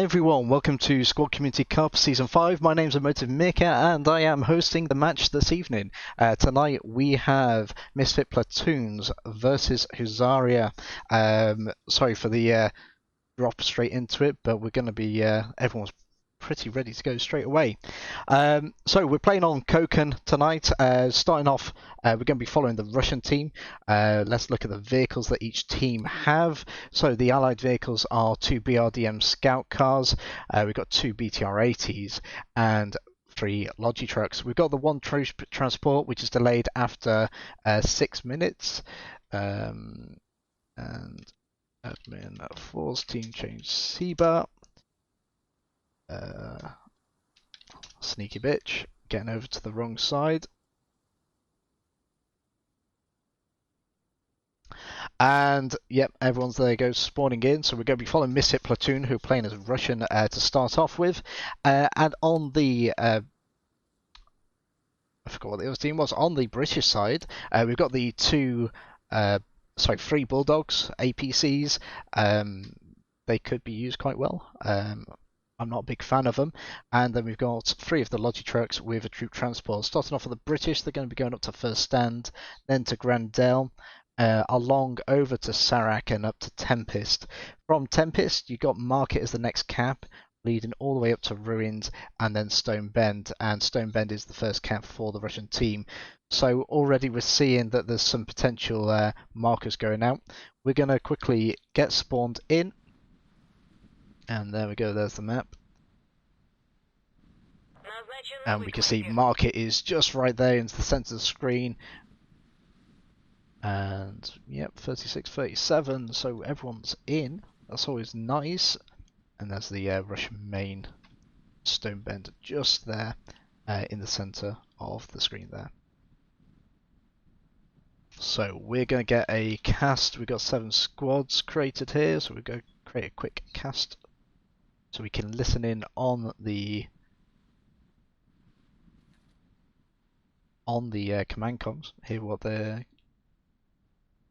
everyone, welcome to Squad Community Cup Season 5. My name's Emotive Mika and I am hosting the match this evening. Tonight we have Misfit Platoons versus Husaria. Sorry for the drop straight into it, but we're going to be, everyone's pretty ready to go straight away. So we're playing on Kokan tonight. Starting off, we're going to be following the Russian team. Let's look at the vehicles that each team have. So the allied vehicles are 2 BRDM scout cars, we've got 2 BTR-80s and 3 Logi trucks. We've got the one transport which is delayed after 6 minutes. And admin force team change Seba. Sneaky bitch, getting over to the wrong side. And yep, everyone's there goes spawning in. So we're going to be following Misfit Platoon, who are playing as Russian to start off with. And on the I forgot what the other team was. On the British side, we've got the 3 Bulldogs, APCs. They could be used quite well. I'm not a big fan of them. And then we've got 3 of the Logi trucks with a troop transport. Starting off with the British, they're going to be going up to First Stand, then to Grandel, along over to Sarak and up to Tempest. From Tempest, you've got Market as the next cap, leading all the way up to Ruins and then Stone Bend. And Stone Bend is the first cap for the Russian team. So already we're seeing that there's some potential markers going out. We're going to quickly get spawned in. And there we go, there's the map. And we can see Market is just right there into the centre of the screen. And yep, 36, 37, so everyone's in. That's always nice. And there's the Russian main Stone Bend just there in the centre of the screen there. So we're going to get a cast. We've got 7 squads created here, so we're going to create a quick cast. So we can listen in on the command comms, hear what they're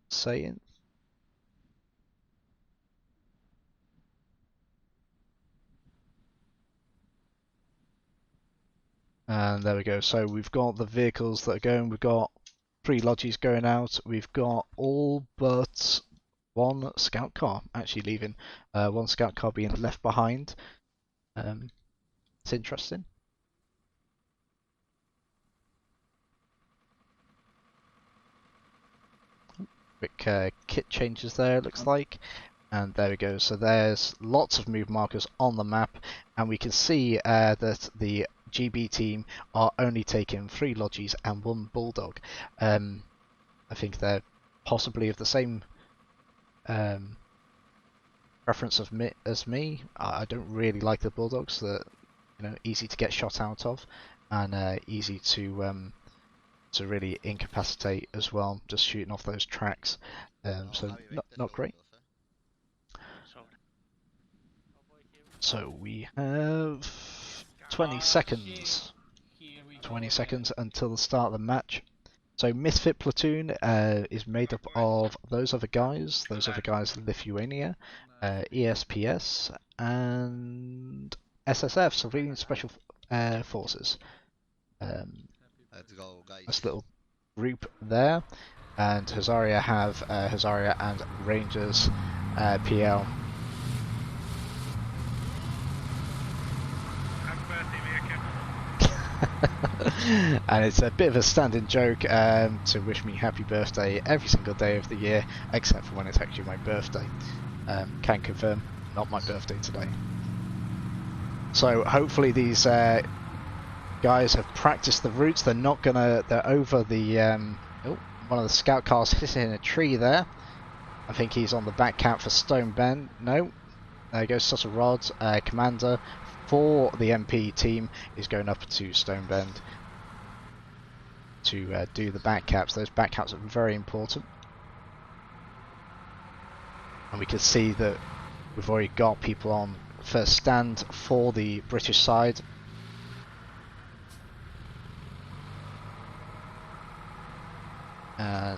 saying. And there we go. So we've got the vehicles that are going. We've got 3 Logis going out. We've got all but 1 scout car actually leaving. 1 scout car being left behind. It's interesting. Quick kit changes there, it looks like. And there we go. So there's lots of move markers on the map, and we can see that the GB team are only taking 3 Logis and 1 Bulldog. I think they're possibly of the same preference as me. I don't really like the Bulldogs. They're easy to get shot out of, and easy to really incapacitate as well, just shooting off those tracks. So not great. So we have 20 seconds. 20 seconds until the start of the match. So Misfit Platoon is made up of those other guys Lithuania, ESPS, and SSF, Civilian Special Forces. Let's go, guys. This little group there, and Husaria have Husaria and Rangers PL. And it's a bit of a standing joke to wish me happy birthday every single day of the year, except for when it's actually my birthday. Can confirm, not my birthday today. So hopefully these guys have practiced the routes. They're over the one of the scout cars hitting a tree there. I think he's on the back cap for Stone Bend. No, there goes Sutter Rod. Commander for the MP team is going up to Stone Bend to do the back caps. Those back caps are very important, and we can see that we've already got people on First Stand for the British side.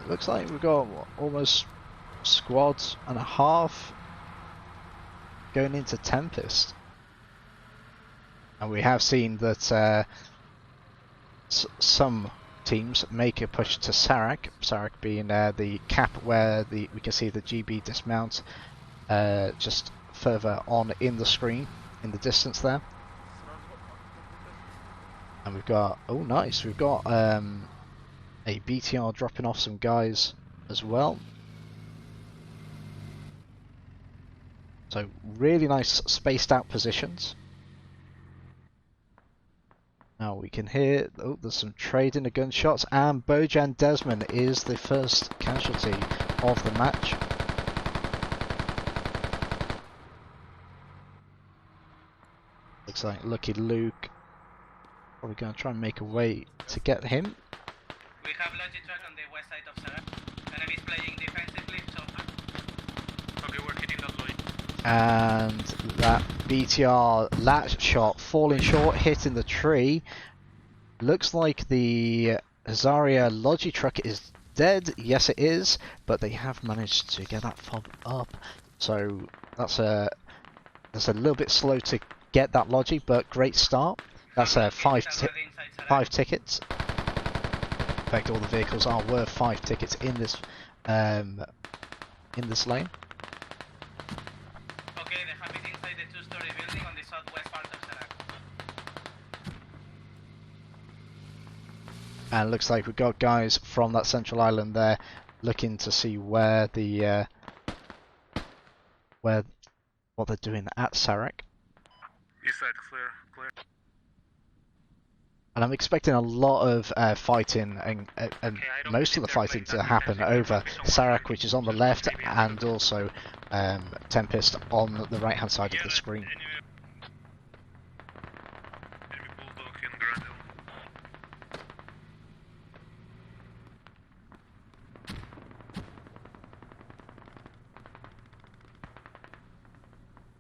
Looks like we've got almost squad and a half going into Tempest. And we have seen that some teams make a push to Sarak. Sarak being the cap where we can see the GB dismount just further on in the screen, in the distance there. And we've got, oh nice, we've got a BTR dropping off some guys as well. So really nice spaced out positions. Now we can hear, oh, there's some trading of gunshots, and Bojan Desmond is the first casualty of the match. Looks like Lucky Luke probably going to try and make a way to get him. We have logic truck on the west side of Sarah. Enemies playing defensively, so okay, we're hitting that logic. And that BTR latch shot falling short, hitting the tree. Looks like the Husaria Logi truck is dead. Yes, it is, but they have managed to get that fob up. So that's a little bit slow to get that Logi, but great start. That's five tickets. In fact, all the vehicles are worth 5 tickets in this lane. Okay, the hub is inside the 2-story building on the southwest part of Sarah. And looks like we've got guys from that central island there looking to see where the what they're doing at Sarak. East side clear. And I'm expecting a lot of fighting and most of the fighting to happen over Sarak, which is on the left, and also Tempest on the right hand side of the screen.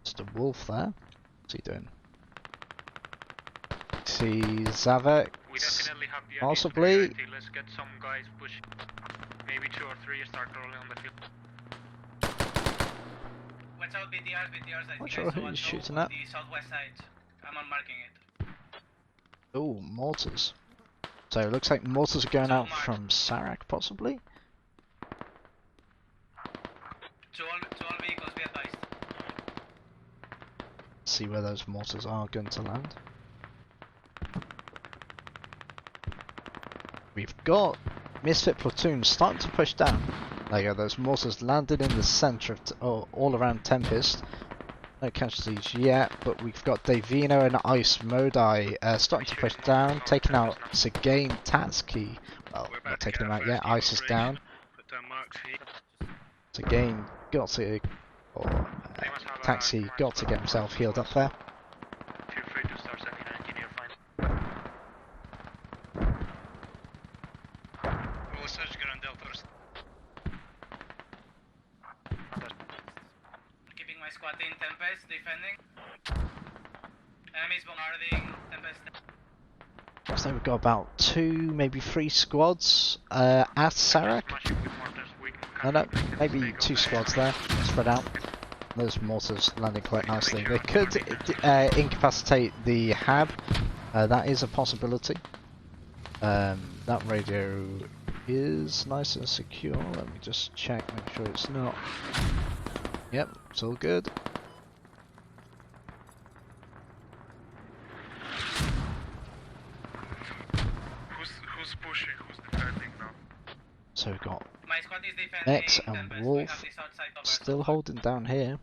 Just a wolf there. What's he doing? See Zavek, possibly. Let's get some guys push. Maybe 2 or 3 start rolling on the field. Watch out, BTRs, I Not think sure I saw who one he's show shooting on at. the southwest side. I'm on marking it. Oh, mortars. So it looks like mortars are going out from Sarak, possibly. To all vehicles, be advised. See where those mortars are going to land. We've got Misfit Platoon starting to push down. There you go, those mortars landed in the centre of all around Tempest. No casualties yet, but we've got Davino and Ice Modi starting to push down, taking out Sergei Tatsky. Well, not taking him out yet, Ice is down. Sergei got to, or Taxi got to get himself healed up there. Feel free to start sending an engineer find. We'll search Grandel first. Keeping my squad in Tempest, defending. Enemies bombarding Tempest. So we've got about 2, maybe 3 squads at Sarak. No, maybe 2 squads there, spread out. Those mortars landing quite nicely. They could incapacitate the HAB. That is a possibility. That radio is nice and secure. Let me just check, make sure it's not. Yep, it's all good. Who's pushing? Who's defending now? So we've got My squad is defending X and Tempest. We Wolf have the south side covered. still holding down here.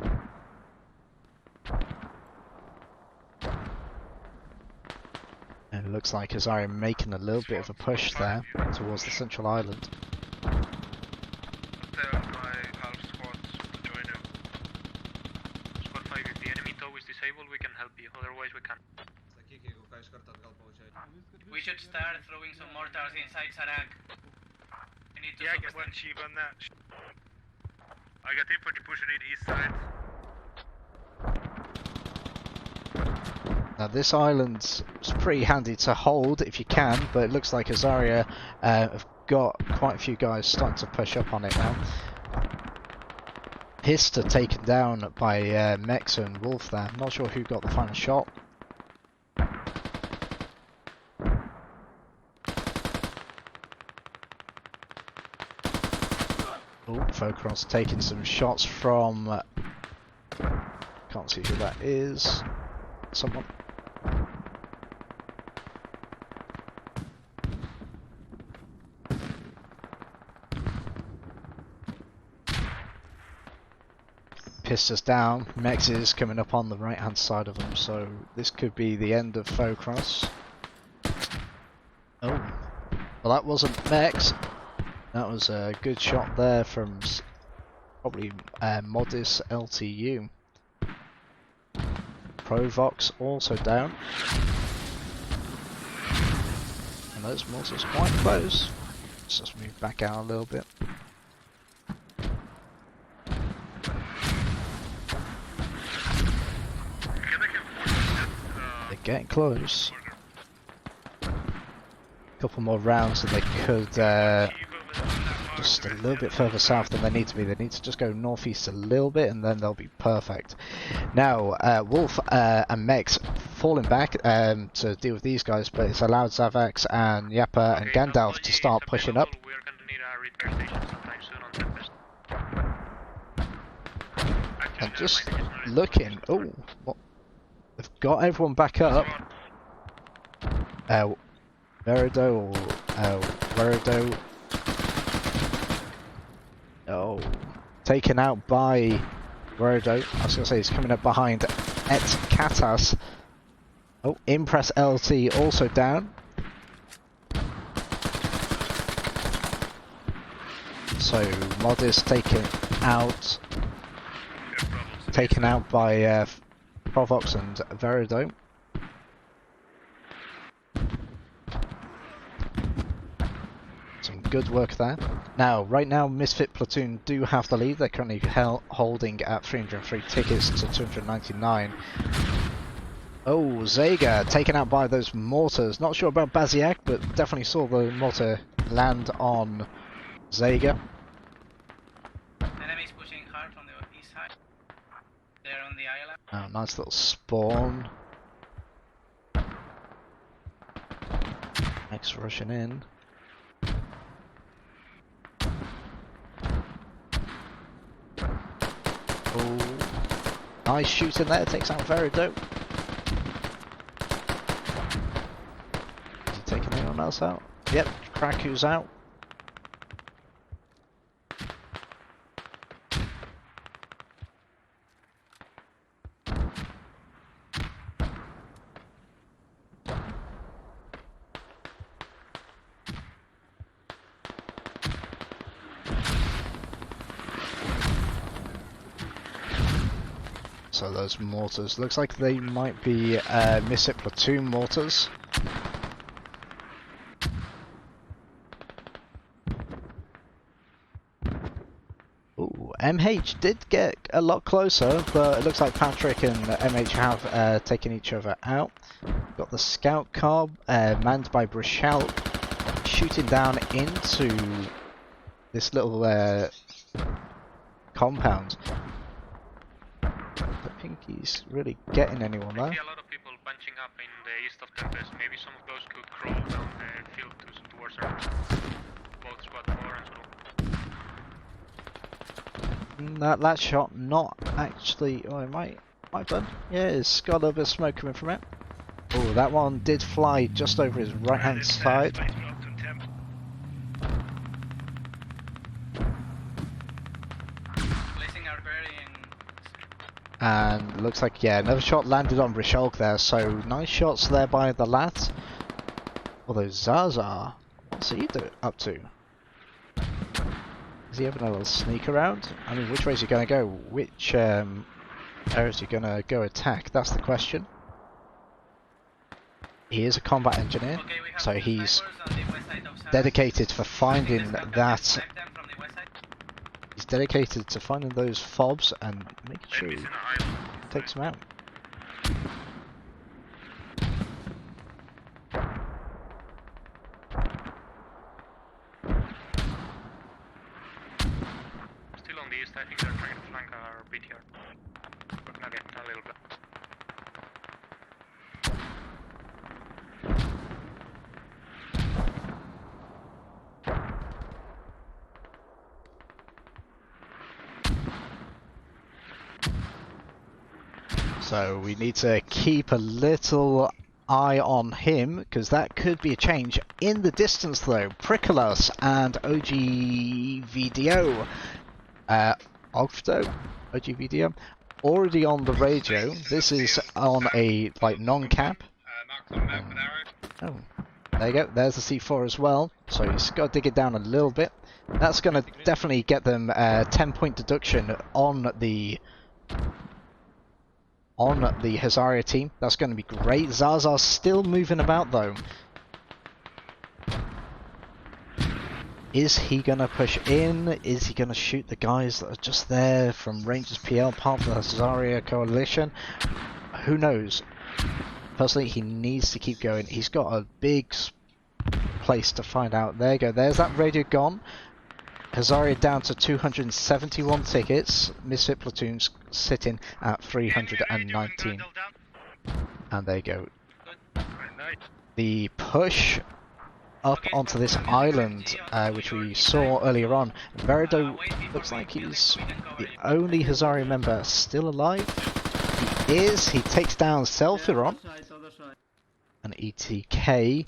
And it looks like Husaria making a little bit of a push there towards the central island. Tell my half squad to join you. Squad 5, if the enemy tow is disabled, we can help you. Otherwise, we can't. We should start throwing some mortars inside Sarak. We need to Get one chief on that. I got infantry pushing in east side. Now this island's pretty handy to hold if you can, but it looks like Husaria have got quite a few guys starting to push up on it now. Hister taken down by Mexa and Wolf there. I'm not sure who got the final shot. Oh, Focron's taking some shots from... can't see who that is. Someone. Pistos down. Mex is coming up on the right hand side of them, so this could be the end of Focross. Oh, well that wasn't Mex. That was a good shot there from probably Modis LTU. Provox also down. And those mortars quite close. Let's just move back out a little bit. They're getting close. Couple more rounds and they could just a little bit further south than they need to be. They need to just go northeast a little bit and then they'll be perfect. Now Wolf and Mex falling back to deal with these guys, but it's allowed Zavax and Yappa and Gandalf to start pushing up. We're going to need a repair station sometime soon on Tempest. And just looking, oh, what? They've got everyone back up. Verido, Verido. Oh, taken out by Verido. I was going to say he's coming up behind Et Katas. Oh, Impress LT also down. So Mod is taken out by Provox and Verido. Some good work there. Now, right now, Misfit Platoon do have the lead. They're currently holding at 303 tickets to 299. Oh, Zega taken out by those mortars. Not sure about Baziak, but definitely saw the mortar land on Zega. Enemies pushing hard from the east side. They're on the island. Oh, nice little spawn. Next rushing in. Oh, nice shooting there, takes out Verido. Is he taking anyone else out? Yep, Kraku's out. So those mortars, looks like they might be Misfit Platoon mortars. Ooh, MH did get a lot closer, but it looks like Patrick and MH have taken each other out. Got the scout car manned by Brichelle shooting down into this little compound. I think he's really getting anyone there. I see a lot of people bunching up in the east of Tempest. Maybe some of those could crawl down the field towards our both squad 4 and so on. That shot not actually. Oh, it might have done. Yeah, it's got a little bit of smoke coming from it. Oh, that one did fly just over his right hand side. And looks like, yeah, another shot landed on Risholk there, so nice shots there by the lat. Although Zaza, what's he up to? Is he having a little sneak around? I mean, which way is he going to go? Which area is he going to go attack? That's the question. He is a combat engineer, so he's dedicated for finding that. He's dedicated to finding those fobs and making sure he takes them out. Still on the east, I think they're trying to flank our BTR. We're gonna get a little bit. So we need to keep a little eye on him, because that could be a change. In the distance though, Prickles and OGVDO, OGVDO, already on the radio. This is on a like non-cap. Oh, there you go. There's the C4 as well. So he's got to dig it down a little bit. That's going to definitely get them 10-point deduction on the Husaria team. That's going to be great. Zaza's still moving about though. Is he going to push in? Is he going to shoot the guys that are just there from Rangers PL, part of the Husaria coalition? Who knows? Personally, he needs to keep going. He's got a big place to find out. There you go. There's that radio gone. Husaria down to 271 tickets. Misfit Platoon's sitting at 319. And there you go. The push up onto this island, which we saw earlier on. Verido looks like he's the only Husaria member still alive. He is. He takes down Selfiron and ETK.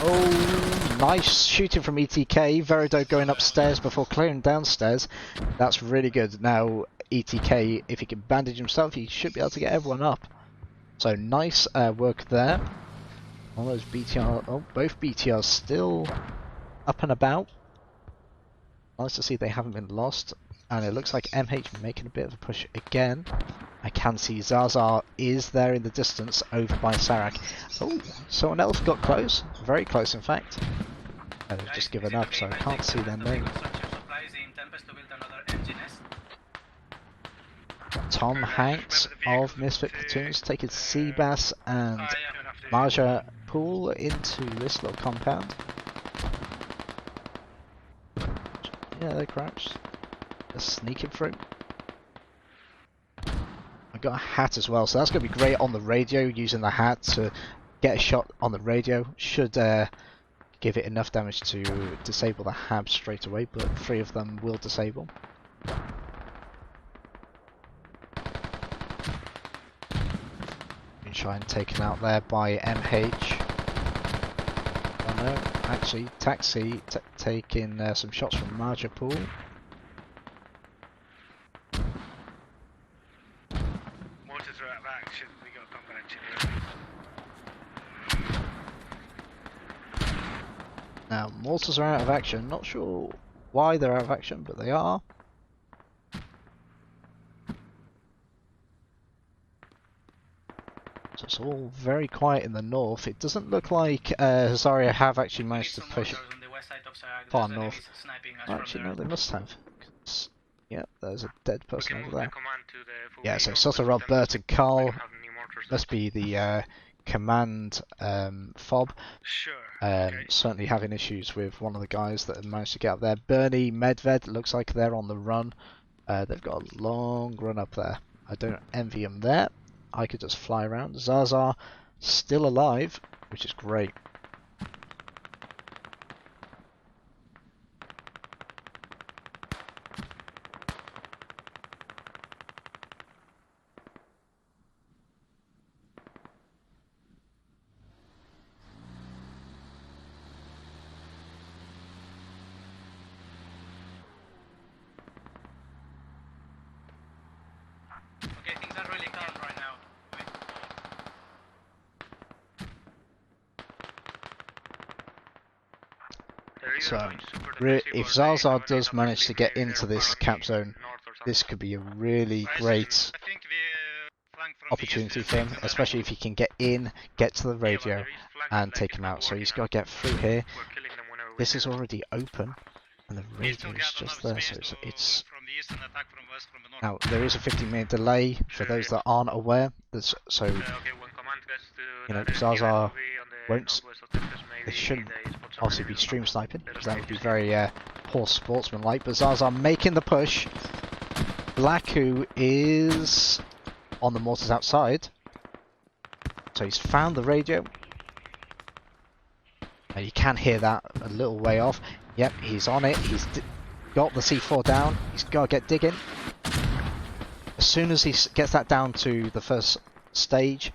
Oh, nice shooting from ETK. Verido going upstairs before clearing downstairs. That's really good. Now ETK, if he can bandage himself, he should be able to get everyone up. So nice work there. All those BTR, oh, both BTRs still up and about. Nice to see they haven't been lost. And it looks like MH making a bit of a push again. I can see Zaza is there in the distance over by Sarak. Oh, someone else got close. Very close, in fact. They've just given up, so I can't see their name. Tom Hanks of Misfit Platoons taking Seabass and Marja Pool into this little compound. Yeah, they crouched. They're sneaking through. I got a hat as well, so that's going to be great on the radio, using the hat to get a shot on the radio. Should give it enough damage to disable the HAB straight away, but 3 of them will disable. Moonshine taken out there by MH. Oh no, actually Taxi taking some shots from Marja Pool. Now, mortars are out of action. Not sure why they're out of action, but they are. So it's all very quiet in the north. It doesn't look like Husaria have actually managed to push it far north. Actually, no, they must have. Yeah, there's a dead person over there. Yeah, so Sutter, Rob, Bert and Carl must be the command fob. Sure. Certainly having issues with one of the guys that have managed to get up there. Bernie, Medved, looks like they're on the run. They've got a long run up there. I don't envy them there. I could just fly around. Zaza still alive, which is great. So, if Zaza does manage to get into this cap zone, this could be a really great opportunity for him, especially if he can get in, get to the radio, and take him out. So he's got to get through here. This is already open, and the radio is just there, so it's now there is a 15-minute delay for those that aren't aware. So you know, Zaza won't. They shouldn't obviously be stream sniping, because that would be very poor sportsmanlike. But Zaza making the push. Blacku is on the mortars outside, so he's found the radio, and you can hear that a little way off. Yep, he's on it. He's got the C4 down. He's got to get digging. As soon as he gets that down to the first stage.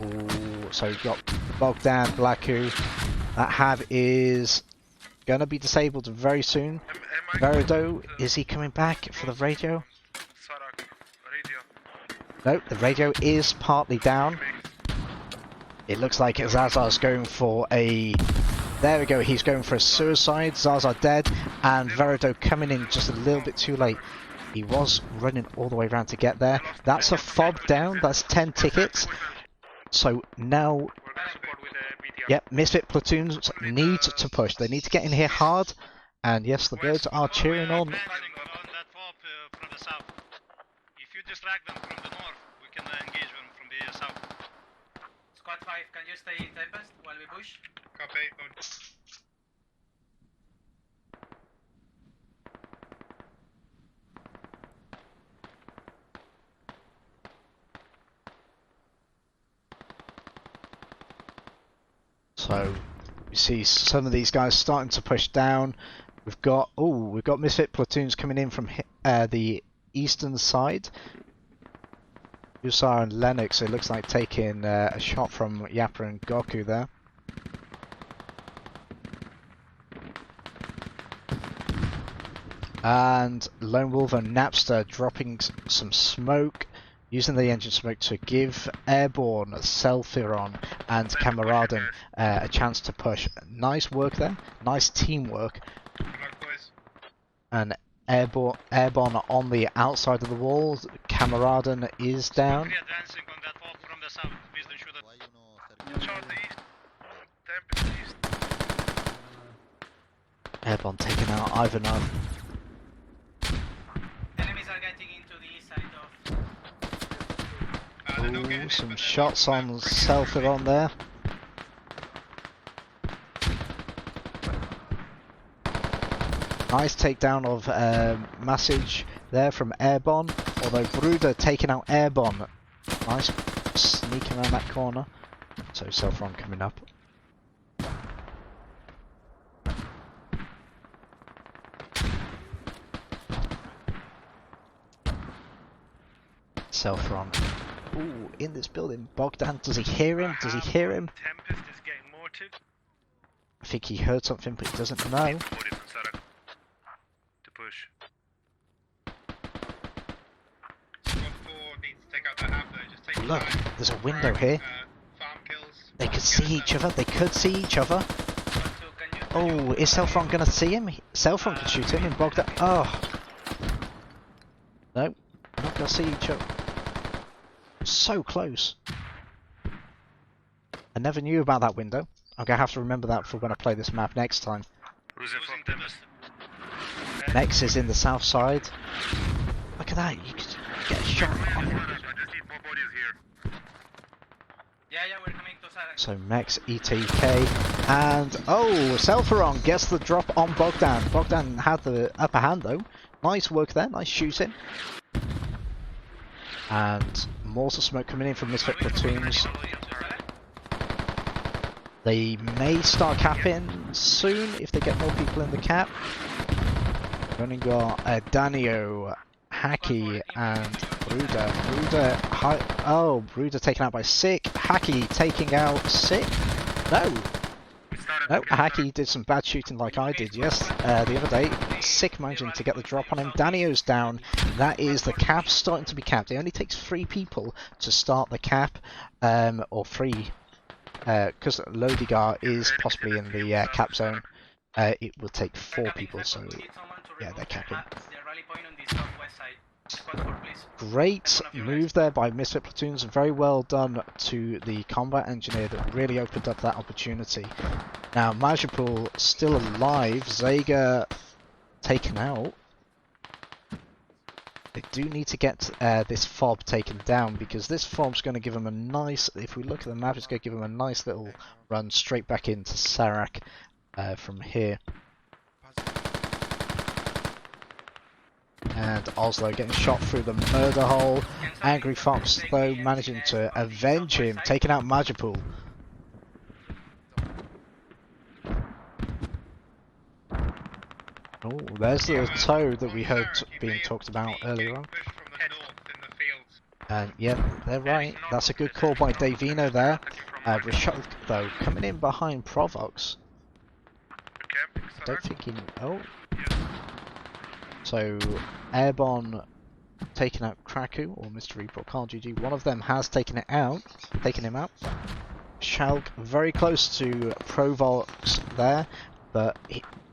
Ooh, so you've got Bogdan, Blaku. That Hav is going to be disabled very soon. Verido, is he coming back for the radio? Nope, the radio is partly down. It looks like Zaza's going for a... There we go, he's going for a suicide. Zaza dead, and Verido coming in just a little bit too late. He was running all the way around to get there. That's a fob down, that's 10 tickets. So now... Yep, Misfit Platoons need to push. They need to get in here hard. And yes, the birds are cheering on. If you distract them from the north, we can engage them from the south. Squad 5, can you stay in Tempest while we push? Copy. So you see some of these guys starting to push down. We've got Misfit Platoons coming in from the eastern side. Husaria and Lennox, it looks like taking a shot from Yapra and Goku there. And Lone Wolf and Napster dropping some smoke, using the engine smoke to give Airborne, Selfiron and Kameraden a chance to push. Nice work there, nice teamwork. And Airborne on the outside of the wall. Kameraden is down. We are advancing on that wall from the south. Please don't shoot at Charlie east. Tempest east. Airborne taking out Ivanov. Enemies are getting into the east side of... Ooh, some shots on Selfiron there. Nice takedown of Massage there from Airborne, although Bruder taking out Airborne. Nice sneaking around that corner. So Selfron coming up. Selfron. Ooh, in this building. Bogdan, does he hear him? Does he hear him? Tempest is getting mortared. I think he heard something, but he doesn't know. Push. Squad 4 needs to take out the Hav though, just take Look, time. there's a window here. Farm kills. They could see each other. They could see each other. Oh, is Selfron gonna see him? Selfron could shoot him and Bogdan. Oh. No, not gonna see each other. So close. I never knew about that window. I'm gonna have to remember that for when I play this map next time. Losing Tempest. Nex is in the south side. Look at that, you could get a shot on him. I just need more bodies here. Yeah, we're coming to Sarah. So Mex, ETK, and oh, Selfiron gets the drop on Bogdan. Bogdan had the upper hand though. Nice work there, nice shooting. And mortar smoke coming in from Misfit Platoons. They may start capping soon if they get more people in the cap. We've only got Danio, Haki, and Bruder. Bruder taken out by Sick. Haki taking out Sick. No, Haki did some bad shooting like I did, yes, the other day. Sick managing to get the drop on him. Danio's down. That is the cap starting to be capped. It only takes 3 people to start the cap, or 3. Because Lodigar is possibly in the cap zone, it will take 4 people, so yeah, they're capping. Great move there by Misfit Platoons, very well done to the combat engineer that really opened up that opportunity. Now Majapul still alive, Zaga taken out. They do need to get this fob taken down, because this fob's going to give them a nice, if we look at the map, it's going to give them a nice little run straight back into Sarak from here. And Oslo getting shot through the murder hole. Angry Fox though managing to avenge him, taking out Majapul. Oh, there's the toe that we heard being talked about earlier on. And yeah, they're right. That's a good call by Davino there. Rashad, though, coming in behind Provox. Don't think he... Oh. So, Airborne taking out Kraku, or Mr. Reaper, Carl GG. One of them has taken him out. Shalk very close to Provox there, but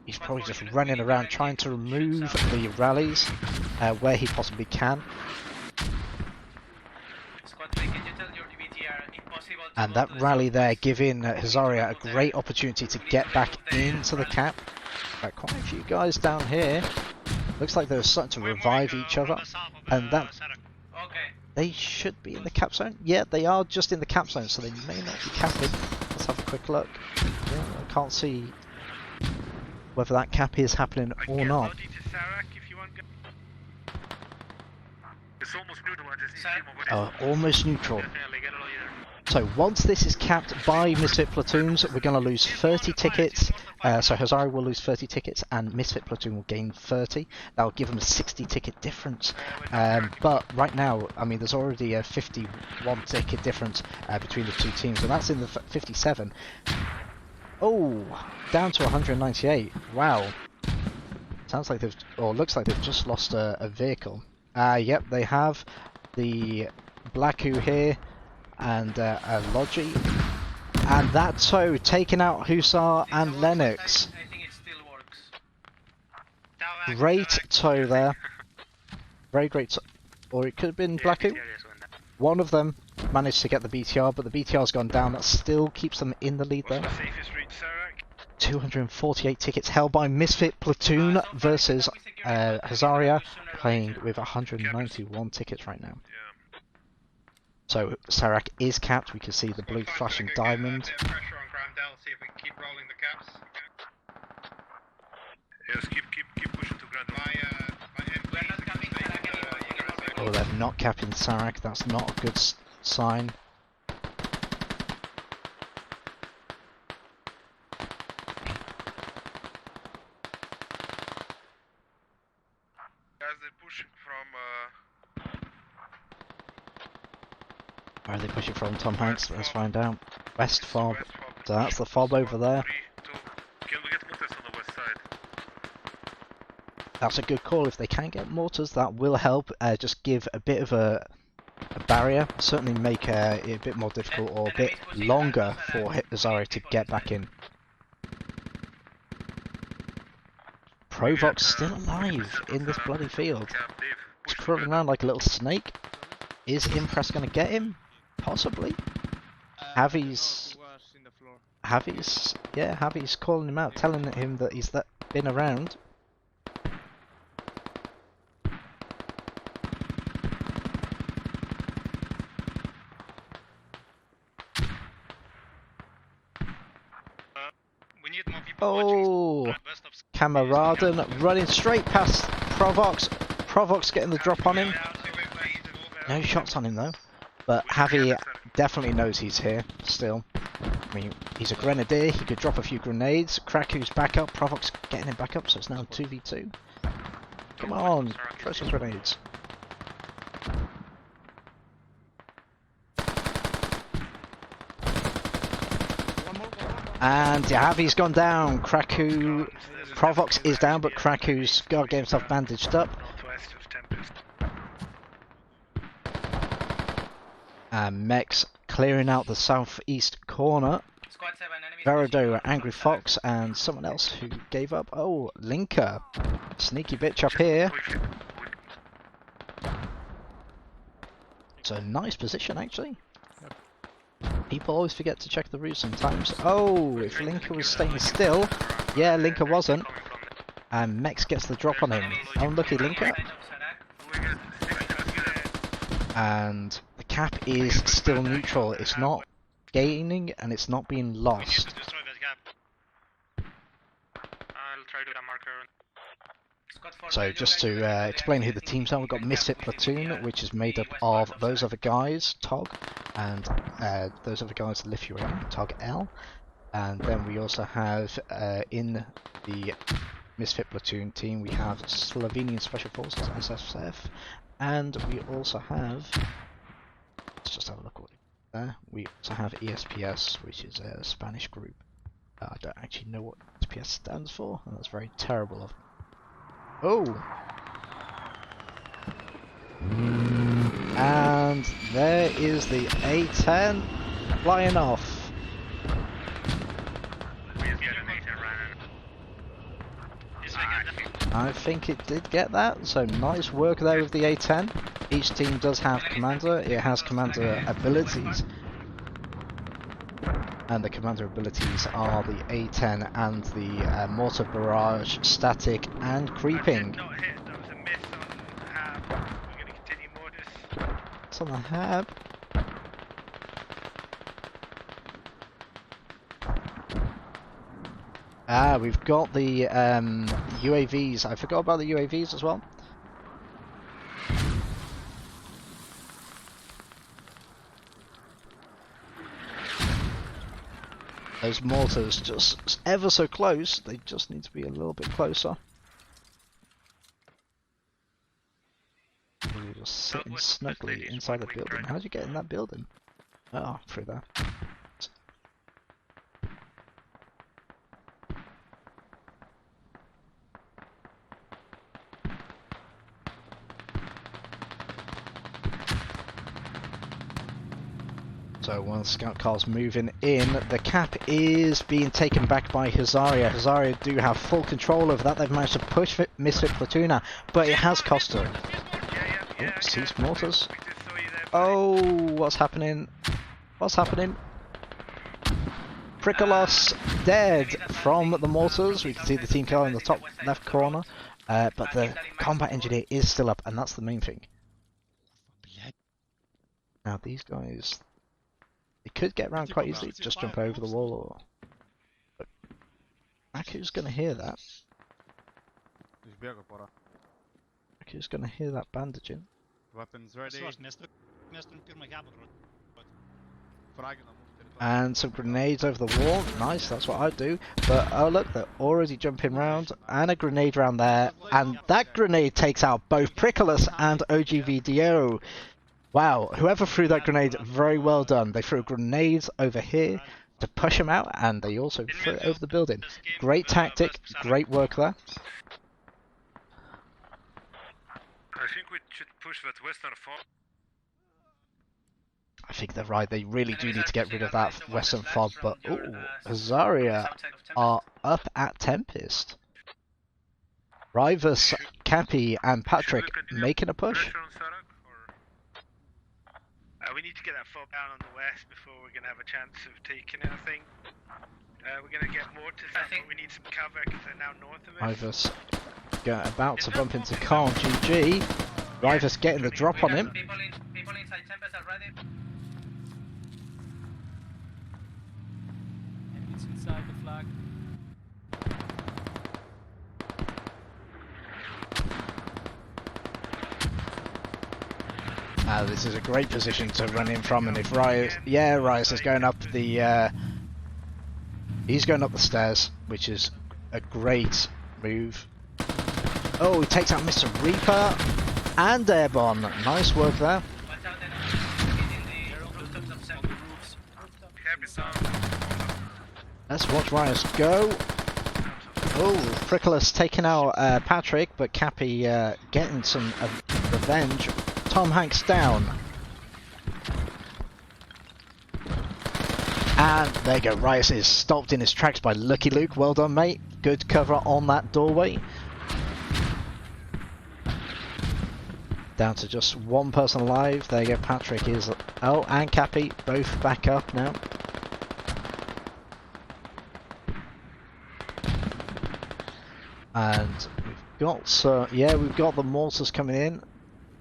he's probably just running around trying to remove the rallies where he possibly can. And that rally there giving Husaria a great opportunity to get back into the cap. Quite a few guys down here. Looks like they're starting to revive each other. And that they should be in the cap zone. Yeah, they are just in the cap zone, so they may not be capping. Let's have a quick look. Yeah, I can't see whether that cap is happening or not. Almost neutral. So once this is capped by Misfit Platoons, we're going to lose 30 tickets. So Husaria will lose 30 tickets and Misfit Platoon will gain 30. That'll give them a 60 ticket difference. But right now, I mean, there's already a 51 ticket difference between the two teams, and that's in the 57. Oh, down to 198. Wow. Sounds like they've, or looks like they've just lost a vehicle. Yep, they have the Blacku here and a Logi. And that toe taking out Husar and Lennox. I think it still works. Great toe there. Very great toe. Or it could have been Blacku. One of them managed to get the BTR, but the BTR's gone down. That still keeps them in the lead though. 248 tickets held by Misfit Platoon versus Husaria, playing with 191 tickets right now. So Sarak is capped. We can see the blue flashing diamond. Oh, they're not capping Sarak. That's not a good sign. Where are they pushing from, Tom Hanks? Let's find out. West fob. So that's the fob over there. That's a good call. If they can get mortars, that will help. Just give a bit of a barrier. Certainly make it a bit more difficult or a bit longer for Husaria to get back in. Provox still alive in this bloody field. He's crawling around like a little snake. Is Impress going to get him? Possibly. Javi's calling him out, telling him that he's been around. We need more people. Oh, Kamaraden running straight past Provox. Provox getting the drop on him. No shots on him though. But Javi definitely knows he's here still. I mean, he's a grenadier, he could drop a few grenades. Kraku's back up, Provox getting him back up, so it's now 2v2. Come on, throw some grenades. And Javi's gone down. Kraku, Provox is down, but Kraku's got to get himself bandaged up. And Mex clearing out the southeast corner. Verado, Angry Fox, and someone else who gave up. Oh, Linker. Sneaky bitch up here. It's a nice position actually. People always forget to check the route sometimes. Oh, if Linker was staying still. Yeah, Linker wasn't. And Mex gets the drop on him. Unlucky Linker. And the cap is still neutral. It's not gaining and it's not being lost. So just to explain who the teams are, we've got Misfit Platoon, which is made up of those other guys, Tog, and those other guys, Lithuania, Tog L. And then we also have in the Misfit Platoon team, we have Slovenian Special Forces, SSF, and we also have, let's just have a look what there, we also have ESPS, which is a Spanish group. I don't actually know what ESPS stands for, and that's very terrible of me. Oh! And there is the A10 flying off. I think it did get that, so nice work there with the A10. Each team does have commander, it has commander abilities. And the commander abilities are the A10 and the mortar barrage, static and creeping. It's on the hab. Ah, we've got the UAVs. I forgot about the UAVs as well. Those mortars just ever so close. They just need to be a little bit closer. We're just sitting snugly inside the building. How'd you get in that building? Oh, through there. So one scout car's moving in. The cap is being taken back by Husaria. Husaria do have full control over that. They've managed to push Misfit Platoon out, but it has cost them. Oh, ceased mortars. Oh, what's happening? What's happening? Prikolos dead from the mortars. We can see the team car in the top left corner, but the combat engineer is still up, and that's the main thing. Now these guys, they could get around quite easily, just jump over the wall, or... But Aku's gonna hear that. Aku's gonna hear that bandaging. Weapons ready. And some grenades over the wall. Nice, that's what I'd do. But oh look, they're already jumping round. And a grenade round there. And that grenade takes out both Prikolos and OGVDO. Wow, whoever threw that grenade, very well done. They threw grenades over here to push him out, and they also threw it over the building. Great tactic, great work there. I think we should push that western fob. I think they're right, they really do need to get rid of that western fob, but ooh, Husaria are up at Tempest. Rivas, Cappy and Patrick making a push. We need to get that fob down on the west before we're going to have a chance of taking it, I think. We're going to get mortars out, but we need some cover because they're now north of us. Rivas about to bump into Carl GG. Rivas getting the drop on him. People inside Tempest are ready. Enemies inside the flag. This is a great position to run in from, and if Rias is going up the he's going up the stairs, which is a great move. Oh, he takes out Mr. Reaper and airborne. Nice work there. Let's watch Rias go. Oh, Prikolos taking out Patrick, but Cappy getting some revenge. Tom Hanks down. And there you go, Rias is stopped in his tracks by Lucky Luke. Well done, mate. Good cover on that doorway. Down to just one person alive. There you go, Patrick is... Oh, and Cappy, both back up now. And we've got... yeah, we've got the mortars coming in.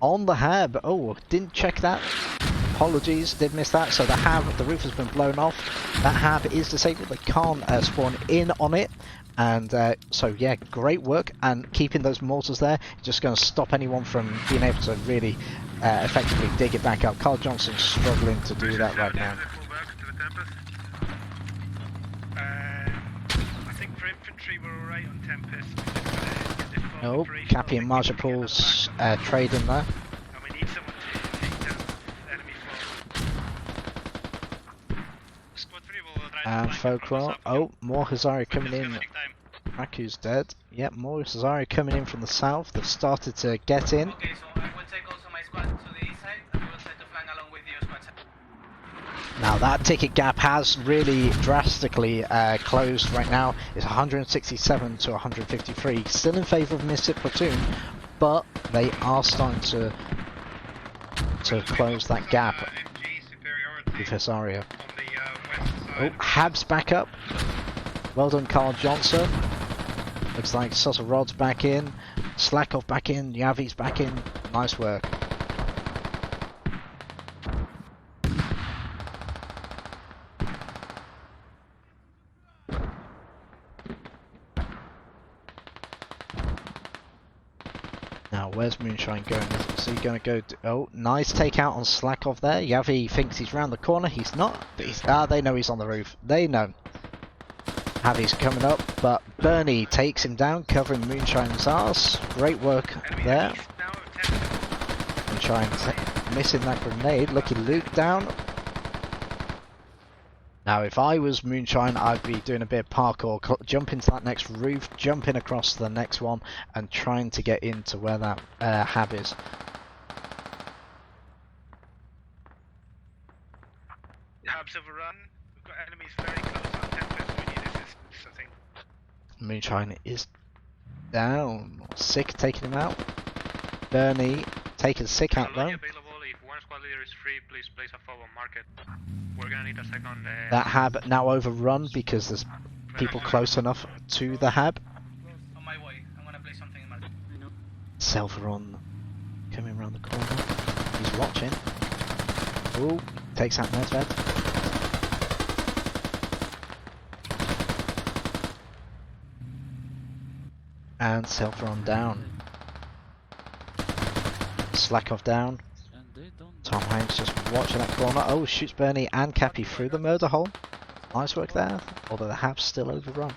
On the hab. Oh, didn't check that. Apologies, did miss that. So the hab, the roof has been blown off. That hab is disabled. They can't spawn in on it. And so yeah, great work. And keeping those mortars there, just going to stop anyone from being able to really effectively dig it back up. Carl Johnson's struggling to do that right now. I think for infantry we're alright on Tempest. Oh, Cappy and Marjapul's trading there. And we need someone to take down the enemy fort. Squad 3 will try And to flank from the Folklore. south. Oh, more Husaria coming Just in. gonna take time. Raku's dead. Yep, more Husaria coming in from the south. They've started to get in. Okay, so I will take also my squad to the east side and we will try to flank along with your squad. Now that ticket gap has really drastically closed right now. It's 167 to 153. Still in favour of Misfit Platoon, but they are starting to close that gap with Husaria. Oh, Hab's back up. Well done, Carl Johnson. Looks like Sosa Rod's back in. Slakov back in. Yavi's back in. Nice work. Now, where's Moonshine going? Is he going to go... Oh, nice takeout on Slakov there. Yavi thinks he's round the corner. He's not. But he's... Ah, they know he's on the roof. They know. Javi's coming up, but Bernie takes him down, covering Moonshine's arse. Great work there. Moonshine missing that grenade. Lucky Luke down. Now, if I was Moonshine, I'd be doing a bit of parkour, jump into that next roof, jumping across the next one, and trying to get into where that Hab is. Hab's overrun. We've got enemies very close on Tempest. We need assistance, I think. Moonshine is down. Sick taking him out. Bernie taking Sick out though. Available. If one squad leader is free, please place a fob on market. We're gonna need a second. That Hab now overrun because there's people close enough to the Hab. On my way, I'm gonna place something in market. Selveron coming around the corner. He's watching. Ooh, takes out Medved. And Selveron down. Slakov down. Tom Hanks just watching that corner. Oh, shoots Bernie and Cappy through the murder hole. Nice work there. Although the Hab's still overrun.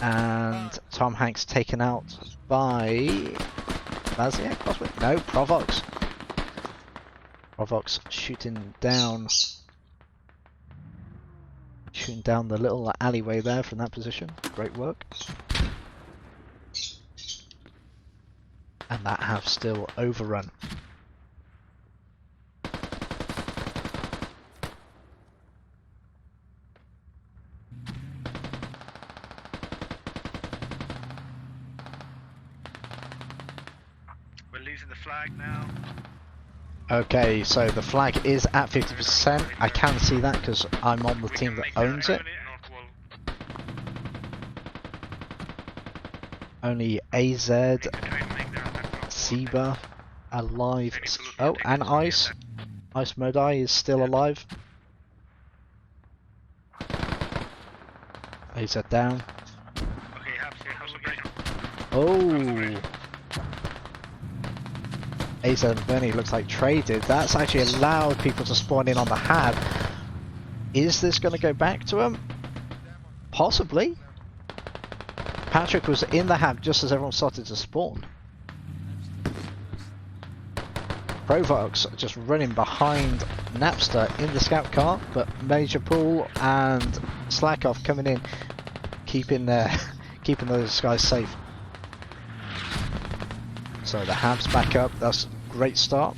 And Tom Hanks taken out by Vaziak, possibly? No, Provox. Provox shooting down the little alleyway there from that position. Great work. And that have still overrun. We're losing the flag now. Okay, so the flag is at 50%. I can see that because I'm on the team that owns it. Only AZ, Seba, alive. Oh, and Ice. Ice Modai is still alive. AZ down. Okay, Hab's again. Oh! AZ and Bernie looks like traded. That's actually allowed people to spawn in on the Hab. Is this going to go back to him? Possibly. Patrick was in the Hab just as everyone started to spawn. Provox just running behind Napster in the scout car, but Major Pool and Slakov coming in, keeping those guys safe. So the Hab's back up. That's a great start.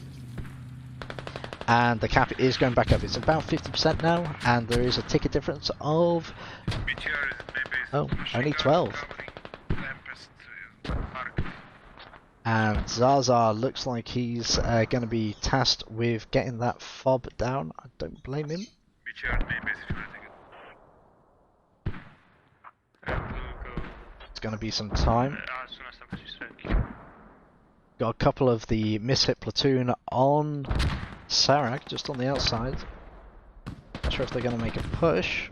And the cap is going back up. It's about 50% now, and there is a ticket difference of only 12. And Zaza looks like he's going to be tasked with getting that fob down. I don't blame him. It's going to be some time. Got a couple of the Misfit Platoon on Sarak, just on the outside. Not sure if they're going to make a push,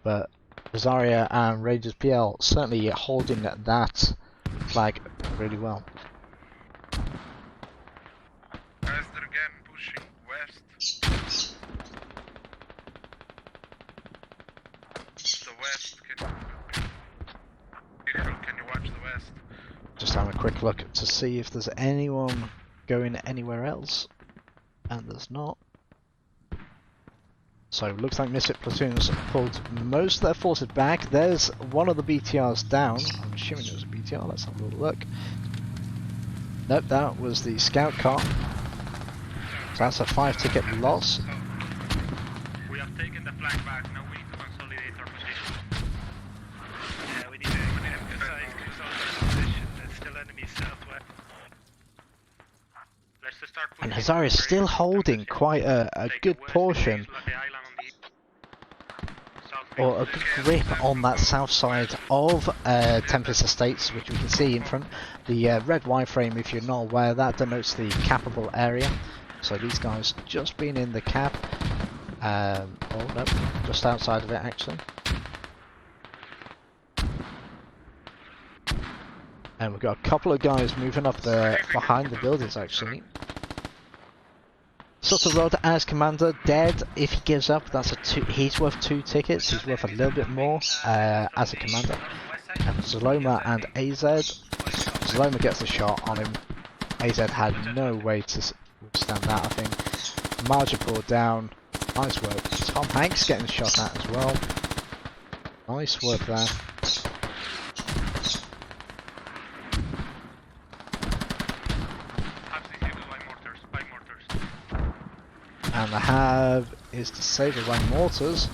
but Husaria and Rangers PL certainly holding that flag really well. Again pushing west. west. Can you watch the west? Just having a quick look to see if there's anyone going anywhere else, and there's not. So looks like Misfit Platoon's pulled most of their forces back. There's one of the BTRs down. I'm assuming it was a BTR. Let's have a little look. Nope, that was the scout car. So that's a 5-ticket loss. We have taken the flag back. Now we need to consolidate our position. Yeah, we need to emphasize consolidate position. There's still enemies southwest. Let's just start. And Husaria is still holding quite a good portion, or a good grip on that south side of Tempest Estates, which we can see in front. The red wireframe, if you're not aware, that denotes the capable area. So these guys just been in the cap. Oh no, just outside of it actually. And we've got a couple of guys moving up the behind the buildings actually. Sutter Rod as commander, dead. If he gives up, that's he's worth 2 tickets. He's worth a little bit more as a commander. And Zaloma and AZ. Zaloma gets the shot on him. AZ had no way to withstand that, I think. Margin brought down. Nice work. Tom Hanks getting shot at as well. Nice work there. And the have is disabled by mortars.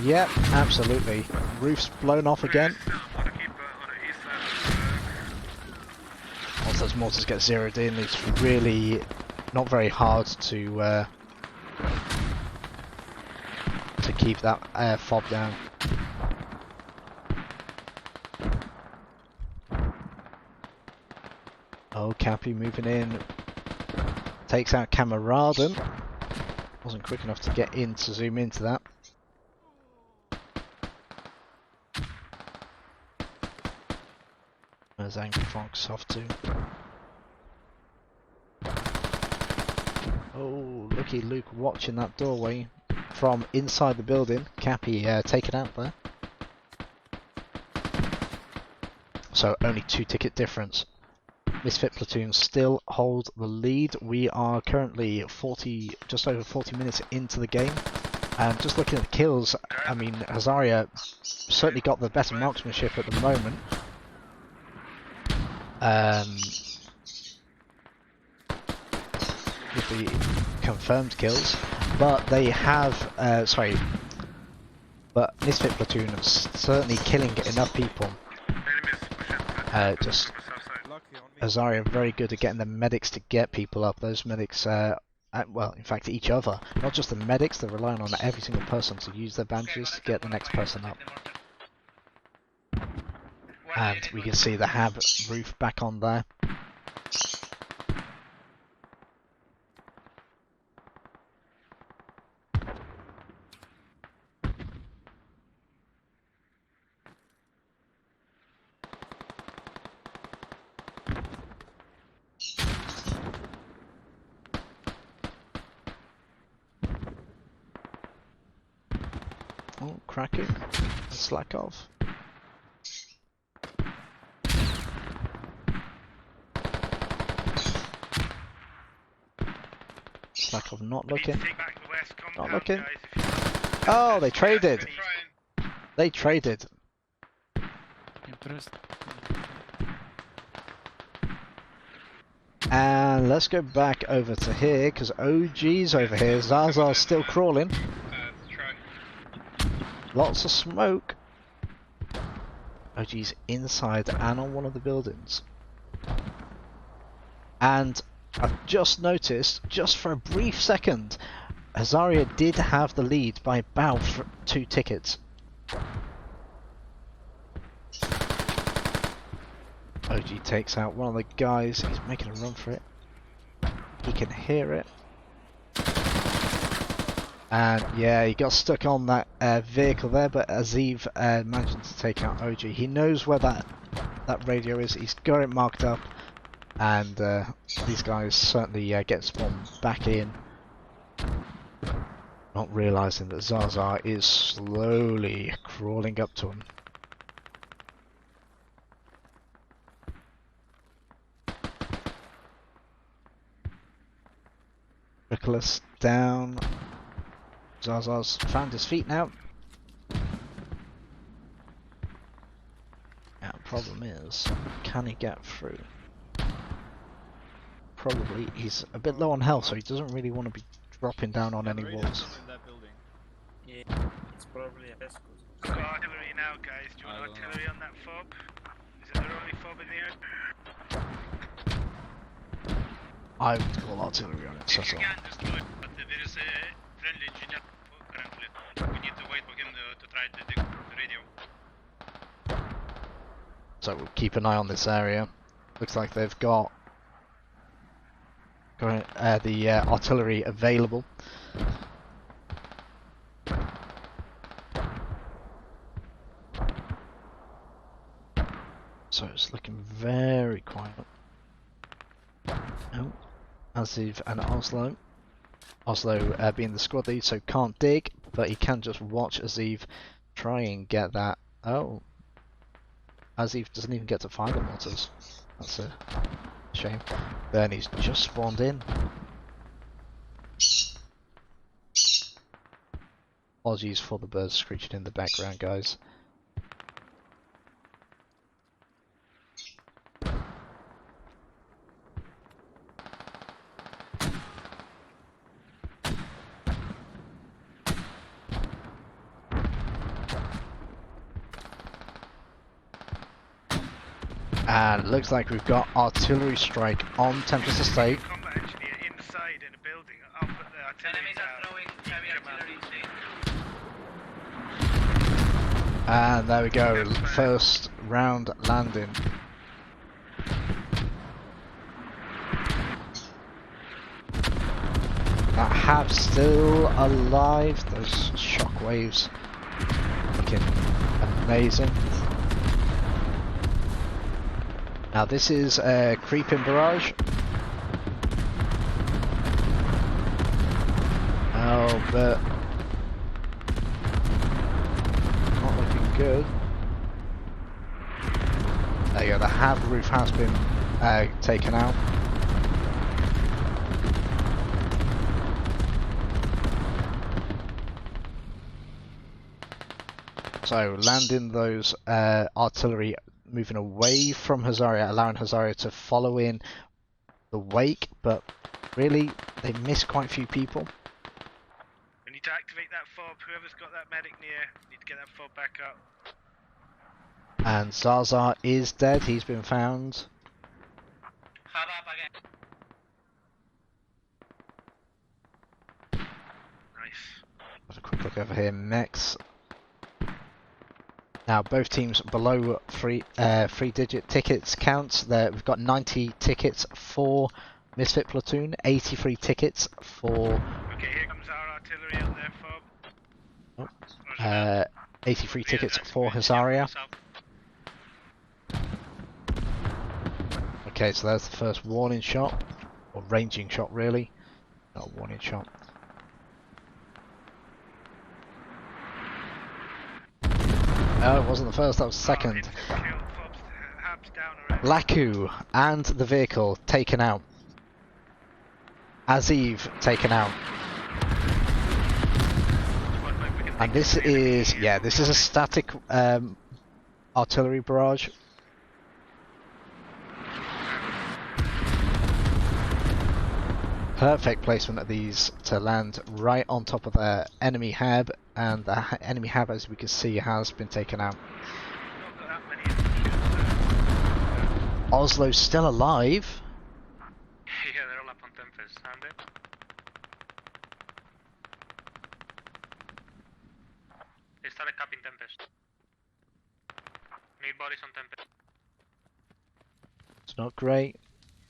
Yep, absolutely. Roof's blown off again. Once those mortars get zeroed in, it's really not very hard to keep that fob down. Oh, Cappy moving in. Takes out Kameraden. Wasn't quick enough to get in to zoom into that. There's Angry Fox off too. Oh, looky Luke watching that doorway from inside the building. Cappy taken out there. So only 2-ticket difference. Misfit Platoon still hold the lead. We are currently just over 40 minutes into the game. And just looking at the kills, I mean, Husaria certainly got the better marksmanship at the moment. With the confirmed kills. But they have, but Misfit Platoon is certainly killing enough people. Just Husaria very good at getting the medics to get people up. Those medics, well, in fact, each other. Not just the medics, they're relying on every single person to use their bandages to get the next person up. And we can see the Hab roof back on there. Oh, cracking. Slack off. Slack off not looking. Not looking. Oh, they traded. They traded. And let's go back over to here, because OG's over here. Zaza's still crawling. Lots of smoke. OG's inside and on one of the buildings. And I've just noticed, just for a brief second, Husaria did have the lead by about 2 tickets. OG takes out one of the guys. He's making a run for it. He can hear it. And yeah, he got stuck on that vehicle there, but Aziv managed to take out OG. He knows where that radio is. He's got it marked up, and these guys certainly get spawned back in. Not realising that Zaza is slowly crawling up to him. Nicholas down. Zaza's found his feet now. Now, problem is, can he get through? Probably. He's a bit low on health, so he doesn't really want to be dropping down on any walls. Yeah, it's probably a best. Got artillery now, guys. Do you want artillery on that fob? Is it their only fob in the air? I would call artillery on it, so You can destroy it, but there is a friendly engineer currently. We need to wait for him to try to dig the radio. So we'll keep an eye on this area. Looks like they've got the artillery available. So it's looking very quiet. Oh, Aziv and Oslo. Oslo being the squad lead, so can't dig, but he can just watch Aziv try and get that. Oh, Aziv doesn't even get to fire the mortars. That's a shame. Then he's just spawned in. Apologies for the birds screeching in the background, guys. And it looks like we've got artillery strike on Tempest Estate. Combat engineer inside in a building. I'll put the artillery Enemies are down. throwing heavy artillery. And there we go, first round landing. That Hab still alive, those shockwaves looking amazing. Now this is a creeping barrage. Oh, but not looking good. There you go, the Hab roof has been taken out. So landing those artillery, moving away from Husaria, allowing Husaria to follow in the wake, but really they missed quite a few people. We need to activate that fob. Whoever's got that medic near, need to get that fob back up. And Zaza is dead, he's been found. Hub up again. Nice. Have a quick look over here. Next. Now both teams below three-digit tickets count. There we've got 90 tickets for Misfit Platoon, 83 tickets for. Okay, here comes our artillery on their fob. 83 tickets for Husaria. Okay, so that's the first warning shot, or ranging shot really, not a warning shot. No, it wasn't the first, that was second. Laku and the vehicle taken out. Aziv taken out. And this is, yeah, this is a static artillery barrage. Perfect placement of these to land right on top of the enemy Hab, and the enemy Hab, as we can see, has been taken out. Oslo's still alive. Yeah, they're all up on Tempest, aren't they? They started capping Tempest. Made bodies on Tempest. It's not great.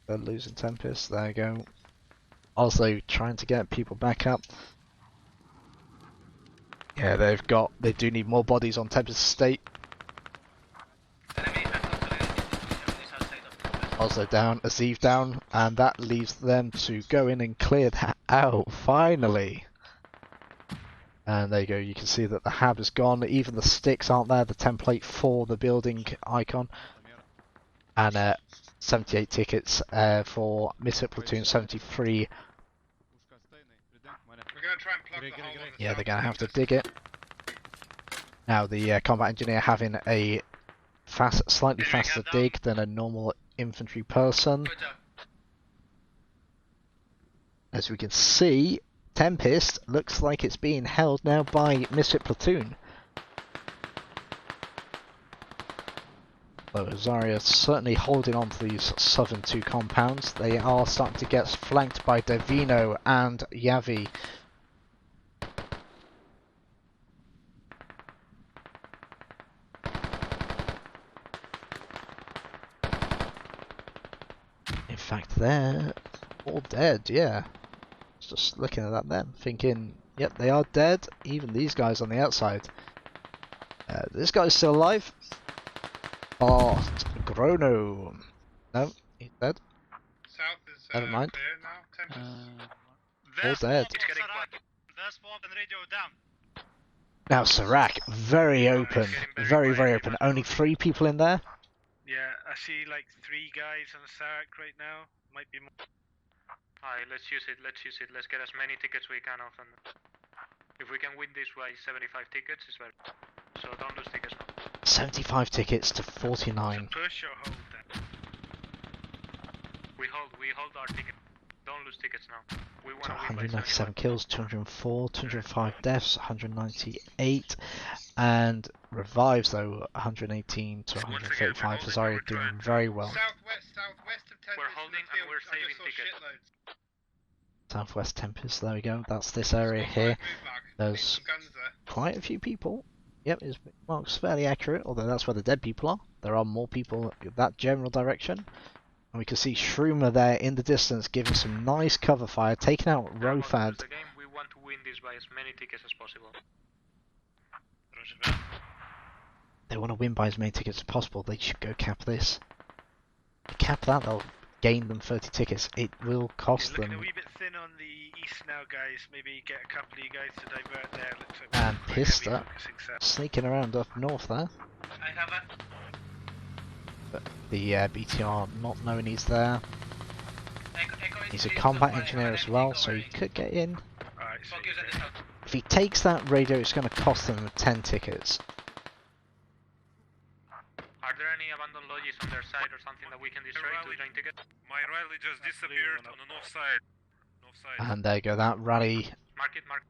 They're losing Tempest. There you go. Also trying to get people back up. Yeah, they do need more bodies on Tempest Estate. Also down, Aziv down, and that leaves them to go in and clear that out, finally. And there you go, you can see that the hab is gone, even the sticks aren't there, the template for the building icon. And 78 tickets for Misfit Platoon, 73. We're going to try and plug the hole on the Yeah, they're south going to have to campus. dig it. Now the combat engineer having a slightly faster dig than a normal infantry person. Good job. As we can see, Tempest looks like it's being held now by Misfit Platoon. So Husaria certainly holding on to these southern two compounds. They are starting to get flanked by Devino and Yavi. In fact, they're all dead, yeah. Just looking at that then, thinking, yep, they are dead. Even these guys on the outside. This guy's still alive. Oh, Grono. No, he's dead. South is Never mind. clear now. Tempest. All dead. It's getting quiet. There's bomb and radio down. Now Serac, very open. Very open. Only 3 people in there. Yeah, I see like 3 guys on the Sarek right now. Might be more. Alright, let's use it. Let's get as many tickets we can off. And if we can win this by 75 tickets, it's better. So don't lose tickets now. 75 tickets to 49. Push or hold then. We hold our ticket. Don't lose tickets now. We want So to win by 197 kills, 204, 205 deaths, 198, and revives though 118 to 135. Husaria doing very well. Southwest of Tempest. We're holding and we're saving tickets. Southwest Tempest, there we go. That's this area here. There's quite a few people. Yep, it marks fairly accurate, although that's where the dead people are. There are more people in that general direction. And we can see Shroomer there in the distance giving some nice cover fire, taking out Rofad. The game, we want to win this by as many tickets as possible. They want to win by as many tickets as possible. They should go cap this. Cap that, they'll gain them 30 tickets. It will cost Looking them. a wee bit thin on the east now, guys. Maybe get a couple of you guys to divert there. Looks like And we're heavy Pista focusing south. sneaking around up north there. I have a... But the BTR not knowing he's there. Echo He's a is combat to engineer as well, so he could get in. Alright, so Focus at the south. If he takes that radio, it's going to cost him 10 tickets. Are there any abandoned lodges on their side or something that we can destroy to drain tickets? my rally just disappeared on the north side. And there you go, that rally Mark it, mark.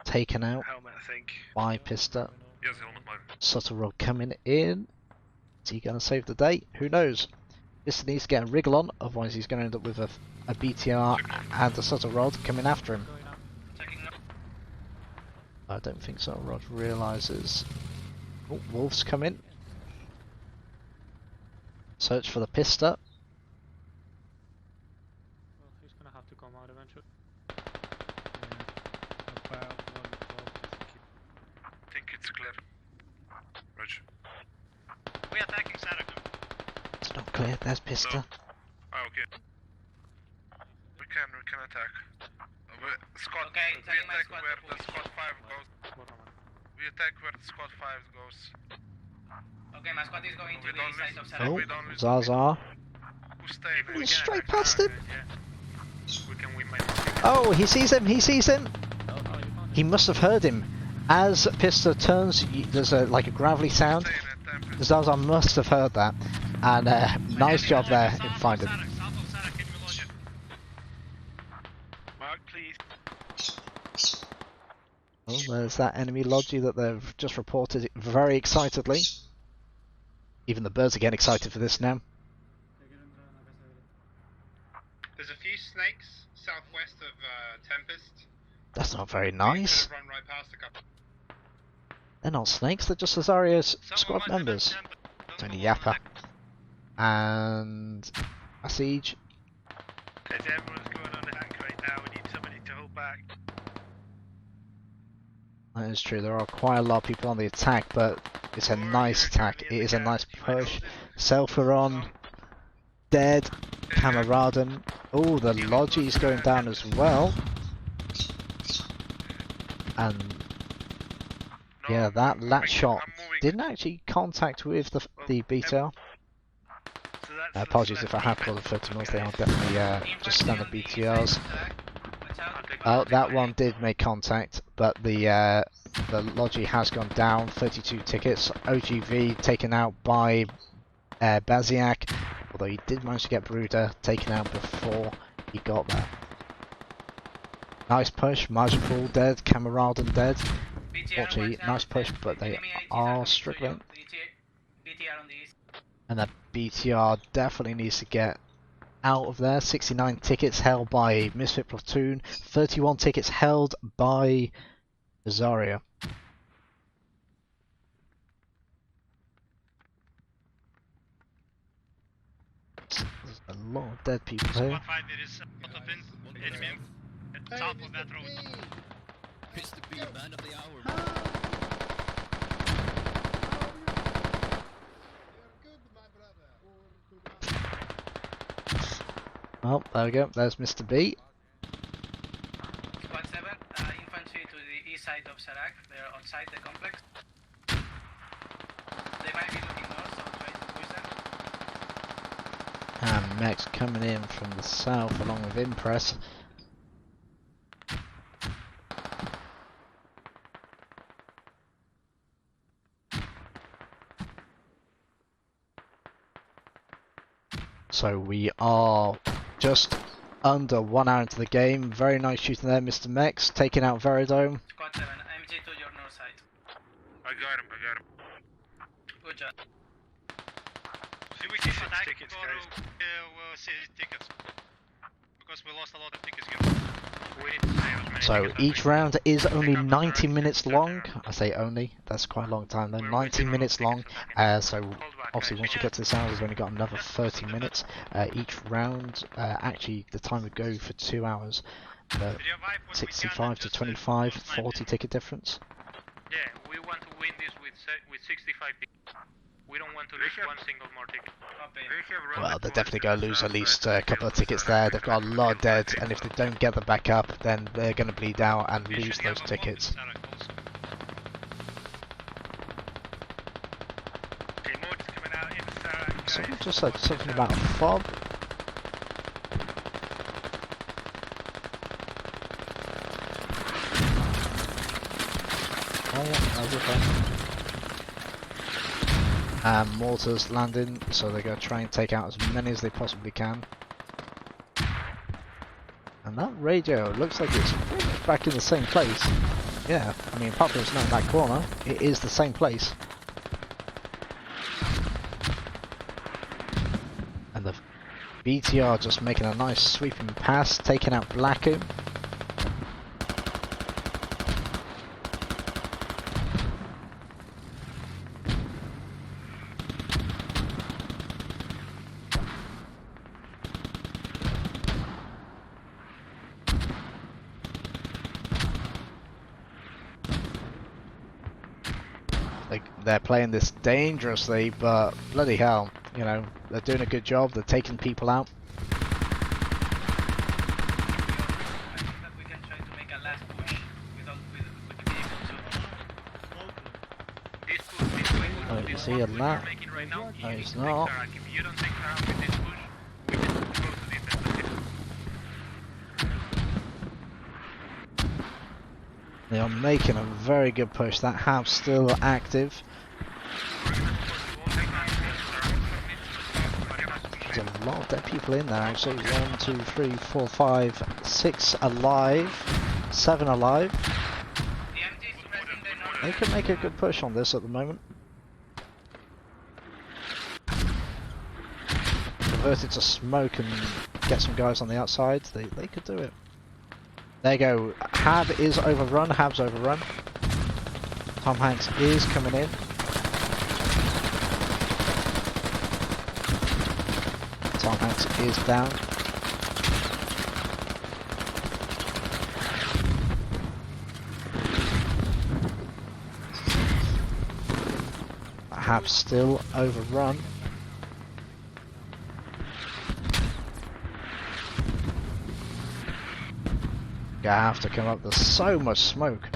taken out Helmet, I think. by Pista. Yes, helmet, mark. Subtle Rod coming in. Is he going to save the day? Who knows? Pista needs to get a wriggle on, otherwise he's going to end up with a BTR and a Subtle Rod coming after him. Checking up. I don't think Subtle Rod realises. Oh, Wolves come in. Search for the Pista. Well, he's gonna have to come out eventually. I think it's clear. Roger. We're attacking Sarah. It's not clear. There's Pista. Ah, okay. We can attack. Squad, Okay, we telling my attack squad where to the push. squad 5 goes. We attack where the squad 5 goes. Okay, my squad is going to We the don't side of lose. Sarah. Oh, we don't lose. Zaza. Who's staying? He's straight past him. We can win by Oh, he sees him. He sees him. He must have heard him. As Pista turns, there's like a gravelly sound. Zaza must have heard that. And nice job there in finding him. Mark, please. Oh, there's that enemy lodgy that they've just reported very excitedly. Even the birds are getting excited for this now. There's a few snakes southwest of Tempest. That's not very nice. Run right past a couple. They're not snakes, they're just Husaria's squad members. It's only Yappa. And a siege. As everyone's going on attack right now, we need somebody to hold back. That is true, there are quite a lot of people on the attack, but it's a nice attack. It is a nice push. Selferon, dead. Kamaraden. Oh, the Lodgy's going down as well. and yeah, that lat shot didn't actually contact with the BTR. Apologies if I have called them 30 mils, they are definitely just standard BTRs. Oh, that one did make contact, but the Logi has gone down, 32 tickets. OGV taken out by Baziak, although he did manage to get Bruder taken out before he got there. Nice push, Majapul dead, Kamaraden dead. Fortunately, nice push, but they are struggling. And that BTR definitely needs to get out of there. 69 tickets held by Misfit Platoon, 31 tickets held by Husaria. There's a lot of dead people here. It's the beat man of the hour. Well, there we go. There's Mr. B. Squad 7, infantry to the east side of Sarak. They're outside the complex. They might be looking north, so try to push them. And Mex coming in from the south along with Impress. So we are just under 1 hour into the game. Very nice shooting there, Mr. Mex, taking out Veridome. Squad 7, MG to your north side. I got him. Good job. See, we see some tickets, guys. We'll see tickets. Because we lost a lot of tickets here. So each round is only 90 minutes long. I say only, that's quite a long time though. 90 minutes long. So obviously once you get to this hour, we've only got another 30 minutes. Each round, actually the time would go for 2 hours. 65 to 25, 40 ticket difference. Yeah, we want to win this with 65 tickets. We don't want to lose one single more ticket. Well, they're definitely going to lose at least a couple of tickets there. They've got a lot dead, and if they don't get them back up, then they're going to bleed out and lose those tickets. Someone just said something about a fob. Oh yeah, that was okay. And mortars landing, so they're going to try and take out as many as they possibly can. And that radio looks like it's pretty much back in the same place. Yeah, I mean, apart from it's not in that corner, it is the same place. And the BTR just making a nice sweeping pass, taking out Blackoon. They're playing this dangerously, but bloody hell, you know, they're doing a good job, they're taking people out. Oh, you see that? No, he's not. They are making a very good push. That hab's still active. There's a lot of dead people in there actually. 1, 2, 3, 4, 5, 6 alive, 7 alive. They can make a good push on this at the moment. Convert it to smoke and get some guys on the outside. They could do it. There you go. Hab is overrun. Hab's overrun. Tom Hanks is coming in. Tom Hanks is down. Hab's still overrun. I have to come up. There's so much smoke.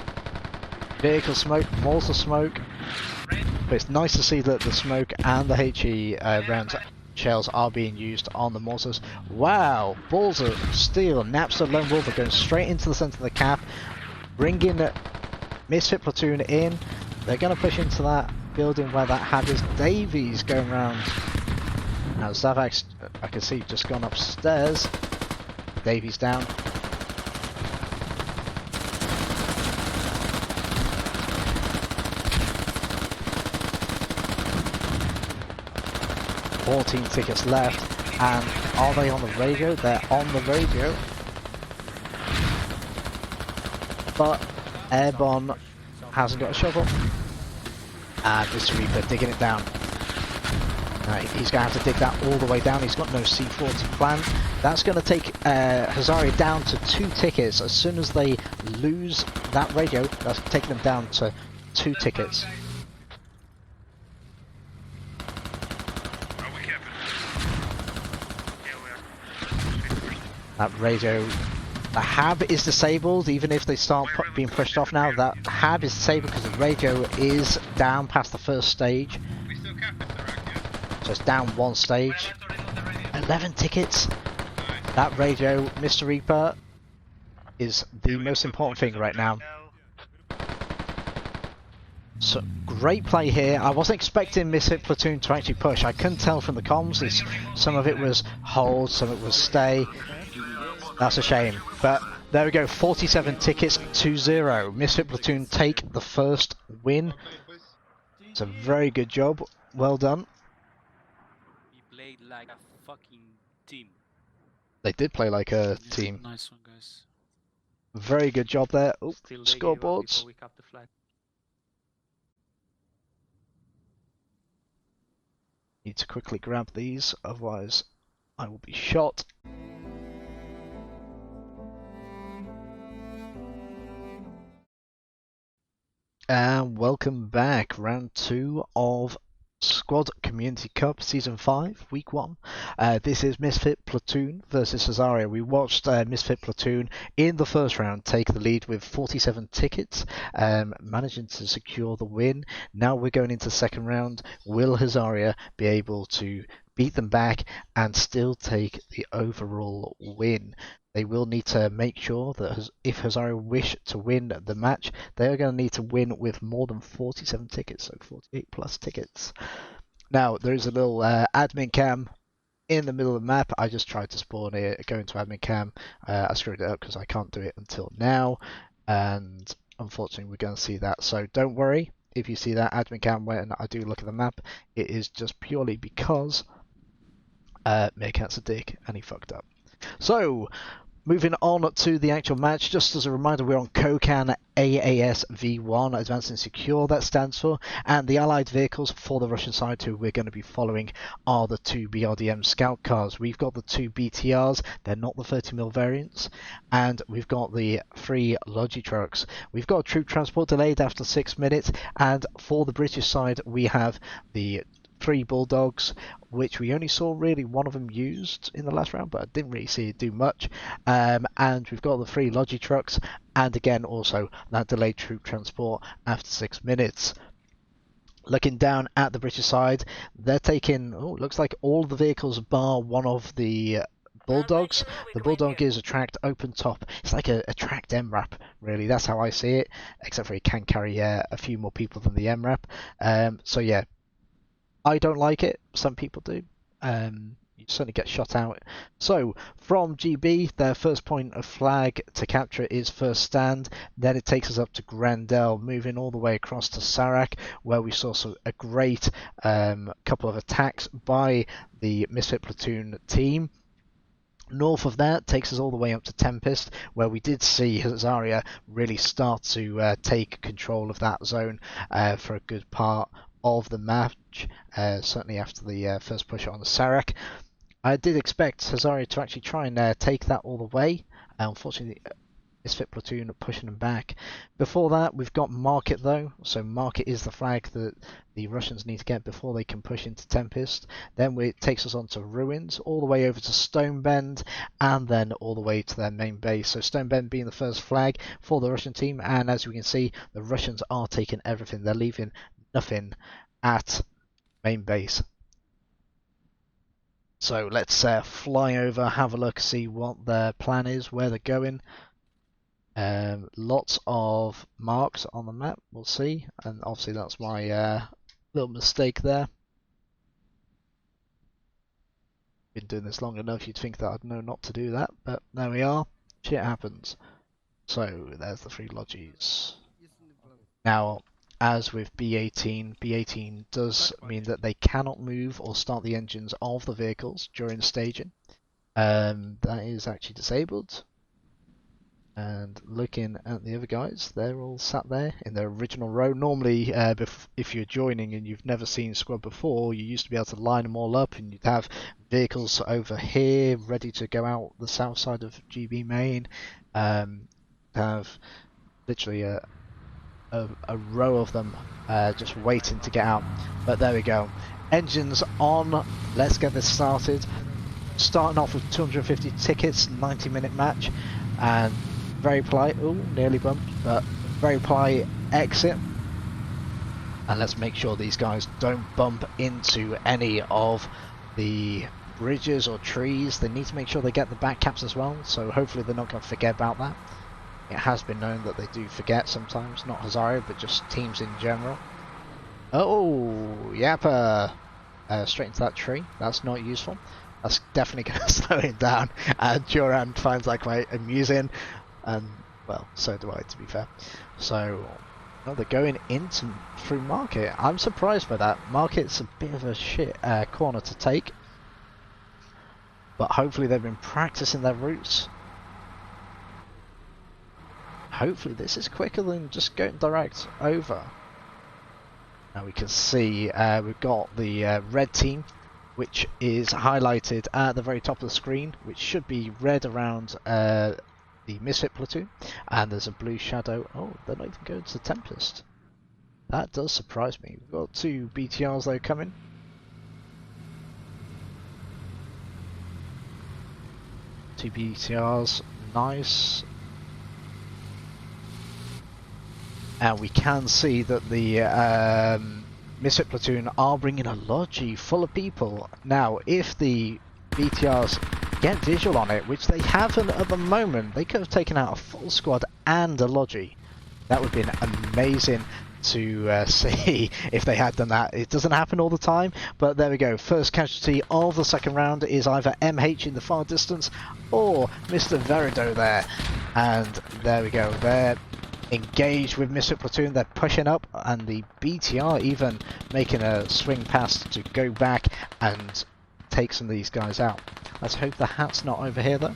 Vehicle smoke, mortar smoke. But it's nice to see that the smoke and the HE rounds shells are being used on the mortars. Wow! Balls of steel. Napster Lone Wolf are going straight into the centre of the cap, bringing Misfit Platoon in. They're going to push into that building where that had is. Davies going round. Now Zavak's, I can see, just gone upstairs. Davies down. $14 tickets left, and are they on the radio? They're on the radio. But Airborne hasn't got a shovel. And Mr. Reaper digging it down. He's going to have to dig that all the way down. He's got no C40 plan. That's going to take Husaria down to 2 tickets. As soon as they lose that radio, that's taking them down to 2 tickets. That radio, the hab is disabled. Even if they start being pushed off now, that hab is disabled because the radio is down past the first stage. So it's down 1 stage. 11 tickets. That radio, Mr. Reaper, is the most important thing right now. So great play here. I wasn't expecting Misfit Platoon to actually push. I couldn't tell from the comms. Some of it was hold, some of it was stay. That's a shame. But there we go, 47 tickets, 2-0. Misfit Platoon take the first win. It's a very good job. Well done. We played like a fucking team. They did play like a team. Nice one, guys. Very good job there. Oh, Still they gave up scoreboards. before we capped the flag. Need to quickly grab these, otherwise I will be shot. And welcome back, round 2 of Squad Community Cup Season 5, Week 1. This is Misfit Platoon versus Husaria. We watched Misfit Platoon in the first round take the lead with 47 tickets, managing to secure the win. Now we're going into the second round. Will Husaria be able to beat them back and still take the overall win? They will need to make sure that if Husaria wish to win the match, they are going to need to win with more than 47 tickets, so 48 plus tickets. Now, there is a little admin cam in the middle of the map. I just tried to spawn it, go into admin cam. I screwed it up because I can't do it until now, and unfortunately we're going to see that. So don't worry if you see that admin cam when I do look at the map. It is just purely because Meerkat's a dick and he fucked up. So, moving on to the actual match, just as a reminder, we're on Kokan AASv1, Advanced and Secure, that stands for, and the allied vehicles for the Russian side who we're going to be following are the 2 BRDM scout cars. We've got the 2 BTRs, they're not the 30mm variants, and we've got the 3 Logi trucks. We've got a troop transport delayed after 6 minutes, and for the British side we have the 3 Bulldogs, which we only saw really one of them used in the last round, but I didn't really see it do much. And we've got the 3 Logi trucks, and again also that delayed troop transport after 6 minutes. Looking down at the British side, they're taking, looks like all the vehicles bar one of the Bulldogs. The Bulldog is a tracked open top. It's like a tracked MRAP, really. That's how I see it, except for it can carry a few more people than the MRAP. So yeah, I don't like it. Some people do. You certainly get shot out. So from GB, their first point of flag to capture is first stand. Then it takes us up to Grandel, moving all the way across to Sarak, where we saw a great couple of attacks by the Misfit Platoon team. North of that takes us all the way up to Tempest, where we did see Husaria really start to take control of that zone for a good part of the match, certainly after the first push on the Sarak. I did expect Husaria to actually try and take that all the way. Unfortunately, Misfit Platoon pushing them back. Before that, we've got Market though. So Market is the flag that the Russians need to get before they can push into Tempest. Then it takes us on to Ruins, all the way over to Stonebend, and then all the way to their main base. So Stonebend being the first flag for the Russian team, and as we can see, the Russians are taking everything. They're leaving nothing at main base. So let's fly over, have a look, see what their plan is, where they're going. Lots of marks on the map, we'll see, and obviously that's my little mistake there. Been doing this long enough, you'd think that I'd know not to do that, but there we are. Shit happens. So there's the 3 lodges. Now, as with B18, B18 does mean that they cannot move or start the engines of the vehicles during staging. That is actually disabled. And looking at the other guys, they're all sat there in their original row. Normally, if you're joining and you've never seen squad before, you used to be able to line them all up and you'd have vehicles over here ready to go out the south side of GB main. Have literally a row of them just waiting to get out. But there we go. Engines on. Let's get this started. Starting off with 250 tickets, 90-minute match, and very polite. Ooh, nearly bumped, but very polite exit. And let's make sure these guys don't bump into any of the bridges or trees. They need to make sure they get the back caps as well, so hopefully they're not going to forget about that. It has been known that they do forget sometimes, not Husaria, but just teams in general. Oh, yappa! Straight into that tree. That's not useful. That's definitely going to slow him down. And Joran finds that quite amusing. And, well, so do I, to be fair. So, well, they're going into through Market. I'm surprised by that. Market's a bit of a shit corner to take. But hopefully they've been practicing their routes. Hopefully this is quicker than just going direct over. Now we can see we've got the red team, which is highlighted at the very top of the screen, which should be red around the Misfit Platoon, and there's a blue shadow. Oh, they're not even going to Tempest. That does surprise me. We've got 2 BTRs though coming. Two BTRs, nice. And we can see that the Misfit Platoon are bringing a lodgy full of people. Now, if the BTRs get visual on it, which they haven't at the moment, they could have taken out a full squad and a lodgy. That would have been amazing to see if they had done that. It doesn't happen all the time, but there we go. First casualty of the second round is either MH in the far distance or Mr. Verido there. And there we go. They're engaged with Misfit Platoon. They're pushing up, and the BTR even making a swing pass to go back and take some of these guys out. Let's hope the hat's not over here though.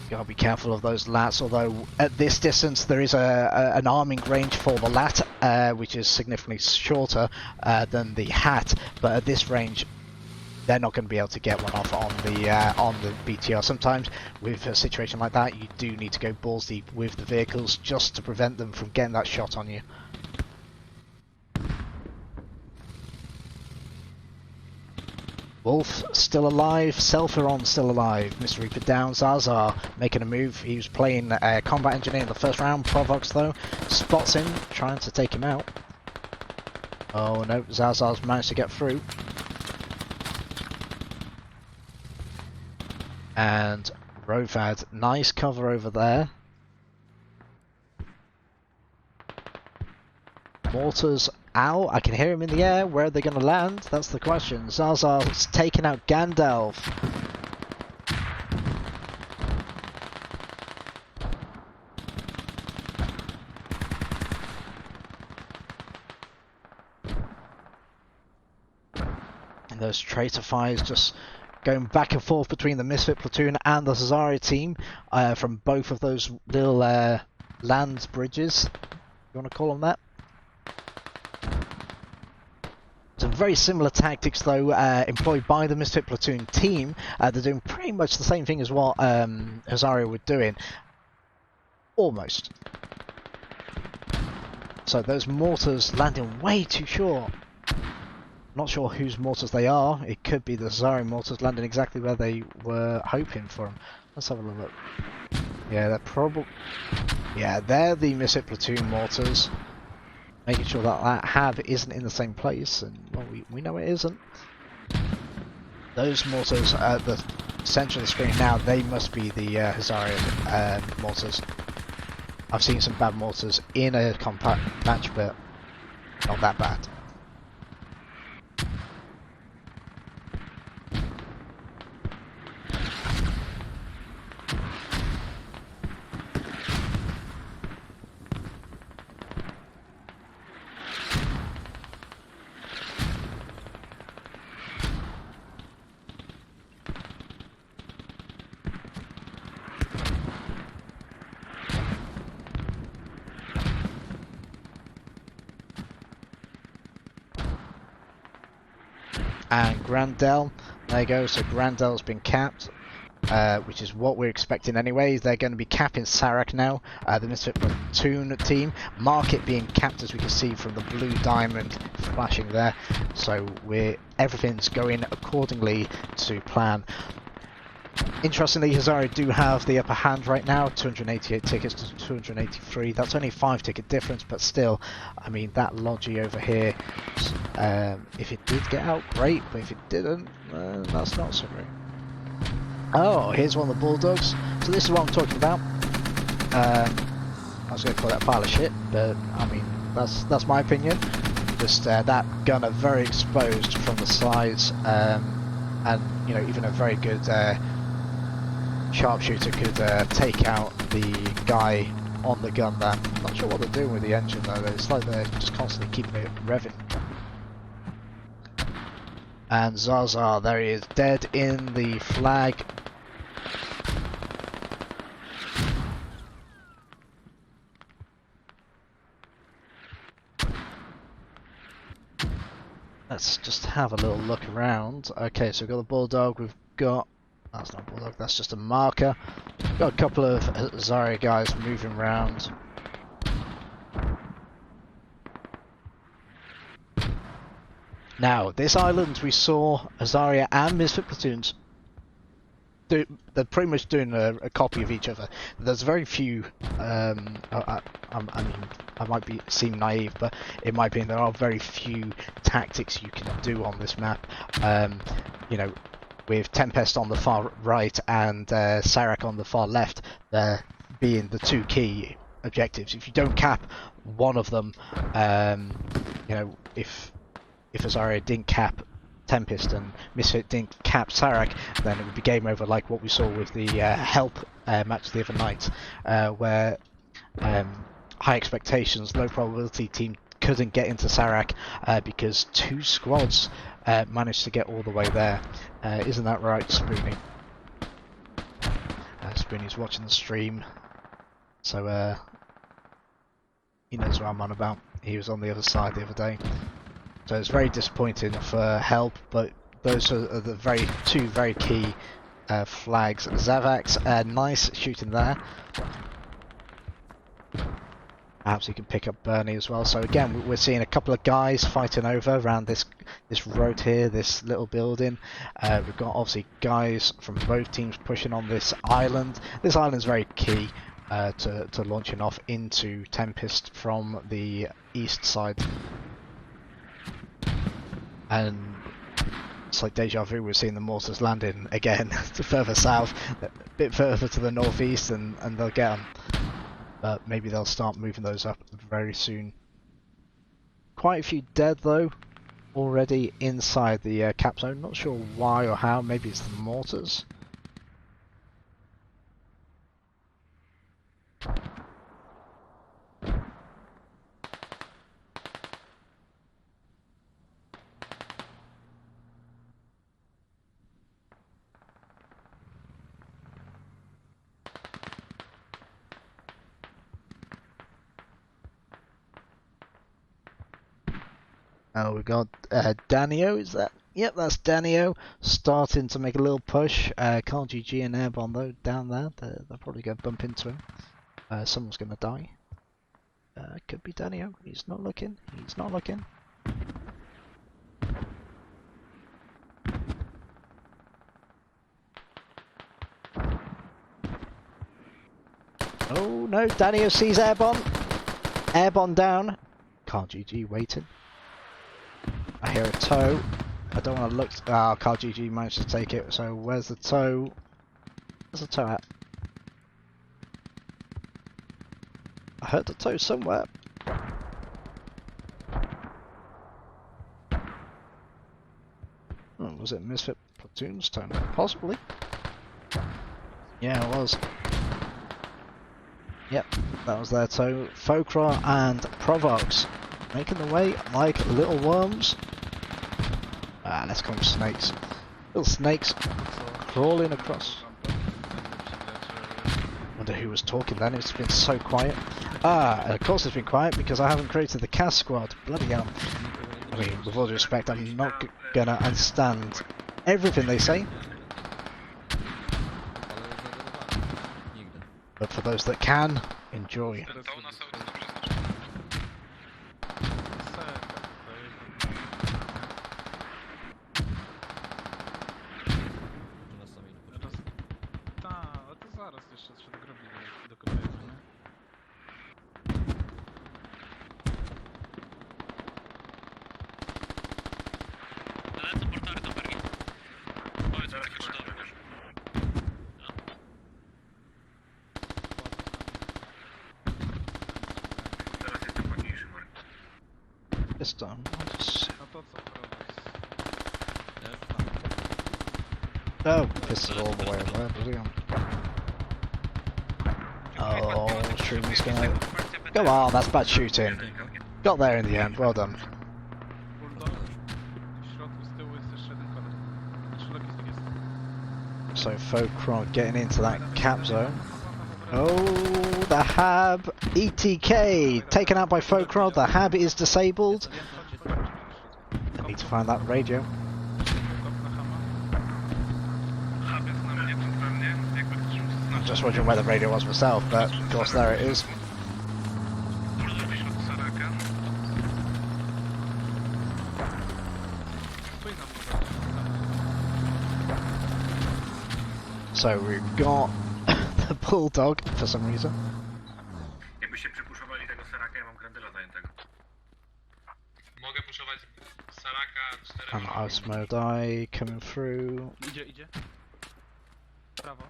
Gotta be careful of those lats, although at this distance there is an arming range for the lat, which is significantly shorter than the hat, but at this range they're not going to be able to get one off on the BTR. Sometimes with a situation like that you do need to go balls deep with the vehicles just to prevent them from getting that shot on you. Wolf still alive, Selferon still alive, Mr. Reaper down, Zazar making a move. He was playing combat engineer in the first round. Provox though spots him, trying to take him out. Oh no, Zazar's managed to get through. And Rovad, nice cover over there. Mortars out, I can hear him in the air. Where are they going to land? That's the question. Zazar's taking out Gandalf. And those traitor fires just going back and forth between the Misfit Platoon and the Husaria team from both of those little land bridges. You want to call them that? Some very similar tactics, though, employed by the Misfit Platoon team. They're doing pretty much the same thing as what Husaria were doing. Almost. So those mortars landing way too short. Not sure whose mortars they are. It could be the Husaria mortars landing exactly where they were hoping for them. Let's have a look. Yeah, they're probably... Yeah, they're the Misfit Platoon mortars. Making sure that that HAV isn't in the same place, and well, we know it isn't. Those mortars at the centre of the screen now, they must be the Husaria mortars. I've seen some bad mortars in a compact match, but not that bad. And Grandel, there you go, so Grandel's been capped, which is what we're expecting anyway. They're going to be capping Sarak now, the Misfit Platoon team. Market being capped, as we can see from the blue diamond flashing there. So everything's going accordingly to plan. Interestingly, Husaria do have the upper hand right now, 288 tickets to 283. That's only a 5-ticket difference, but still, I mean, that Logi over here, if it did get out, great, but if it didn't, that's not so great. Oh, here's one of the Bulldogs. So this is what I'm talking about. I was going to call that a pile of shit, but I mean, that's my opinion. Just that gunner very exposed from the sides, and you know, even a very good sharpshooter could take out the guy on the gun there. Not sure what they're doing with the engine though. It's like they're just constantly keeping it revving. And Zaza, there he is, dead in the flag. Let's just have a little look around. Okay, so we've got the Bulldog, we've got... That's not a Bulldog, that's just a marker. Got a couple of Husaria guys moving around. Now, this island we saw Husaria and Misfit Platoons. They're pretty much doing a copy of each other. There's very few. I mean, I might seem naive, but in my opinion, there are very few tactics you can do on this map. You know, with Tempest on the far right and Sarak on the far left, being the two key objectives. If you don't cap one of them, you know, if Husaria didn't cap Tempest and Misfit didn't cap Sarak, then it would be game over, like what we saw with the Help match the other night, where high expectations, low probability team couldn't get into Sarak because two squads managed to get all the way there. Isn't that right, Spoonie? Spoonie's watching the stream, so he knows what I'm on about. He was on the other side the other day. So it's very disappointing for Help, but those are the two very key flags. Zavax, nice shooting there. Perhaps you can pick up Bernie as well. So again, we're seeing a couple of guys fighting over around this road here, this little building. We've got obviously guys from both teams pushing on this island. This island's very key to launching off into Tempest from the east side. And it's like deja vu, we're seeing the mortars landing again further south, a bit further to the northeast, and they'll get them. But maybe they'll start moving those up very soon. Quite a few dead though, already inside the cap zone. Not sure why or how, maybe it's the mortars. Oh, we got Danio, is that? Yep, that's Danio, starting to make a little push. Carl GG and Airborne though, down there, they're probably going to bump into him. Someone's going to die. Could be Danio, he's not looking, Oh no, Danio sees Airborne. Airborne down. Carl GG waiting. I hear a tow. I don't want to look. Ah, Carl GG managed to take it. So where's the tow? Where's the tow at? I heard the tow somewhere. Oh, was it Misfit Platoon's tow? Possibly. Yeah, it was. Yep, that was their tow. Folkra and Provox making the way like little worms. Ah, let's call them snakes. Little snakes crawling across. Wonder who was talking then, it's been so quiet. Ah, of course it's been quiet because I haven't created the cast squad. Bloody hell. I mean, with all due respect, I'm not gonna understand everything they say. But for those that can, enjoy. This time, oh, this is all the way over there. Oh, Shroom's gonna. Come on, that's bad shooting. Got there in the end, well done. So Folkra getting into that cap zone. Oh, the Hab ETK taken out by Folkra. The Hab is disabled. I need to find that radio. I'm just wondering where the radio was myself, but of course there it is. So we've got the Bulldog for some reason. Jakbyście przypuszowali tego Saraka, ja mam Grandyla zajętego. Mogę puszować Saraka 4. And Osmodai coming through. Idzie. Prawo.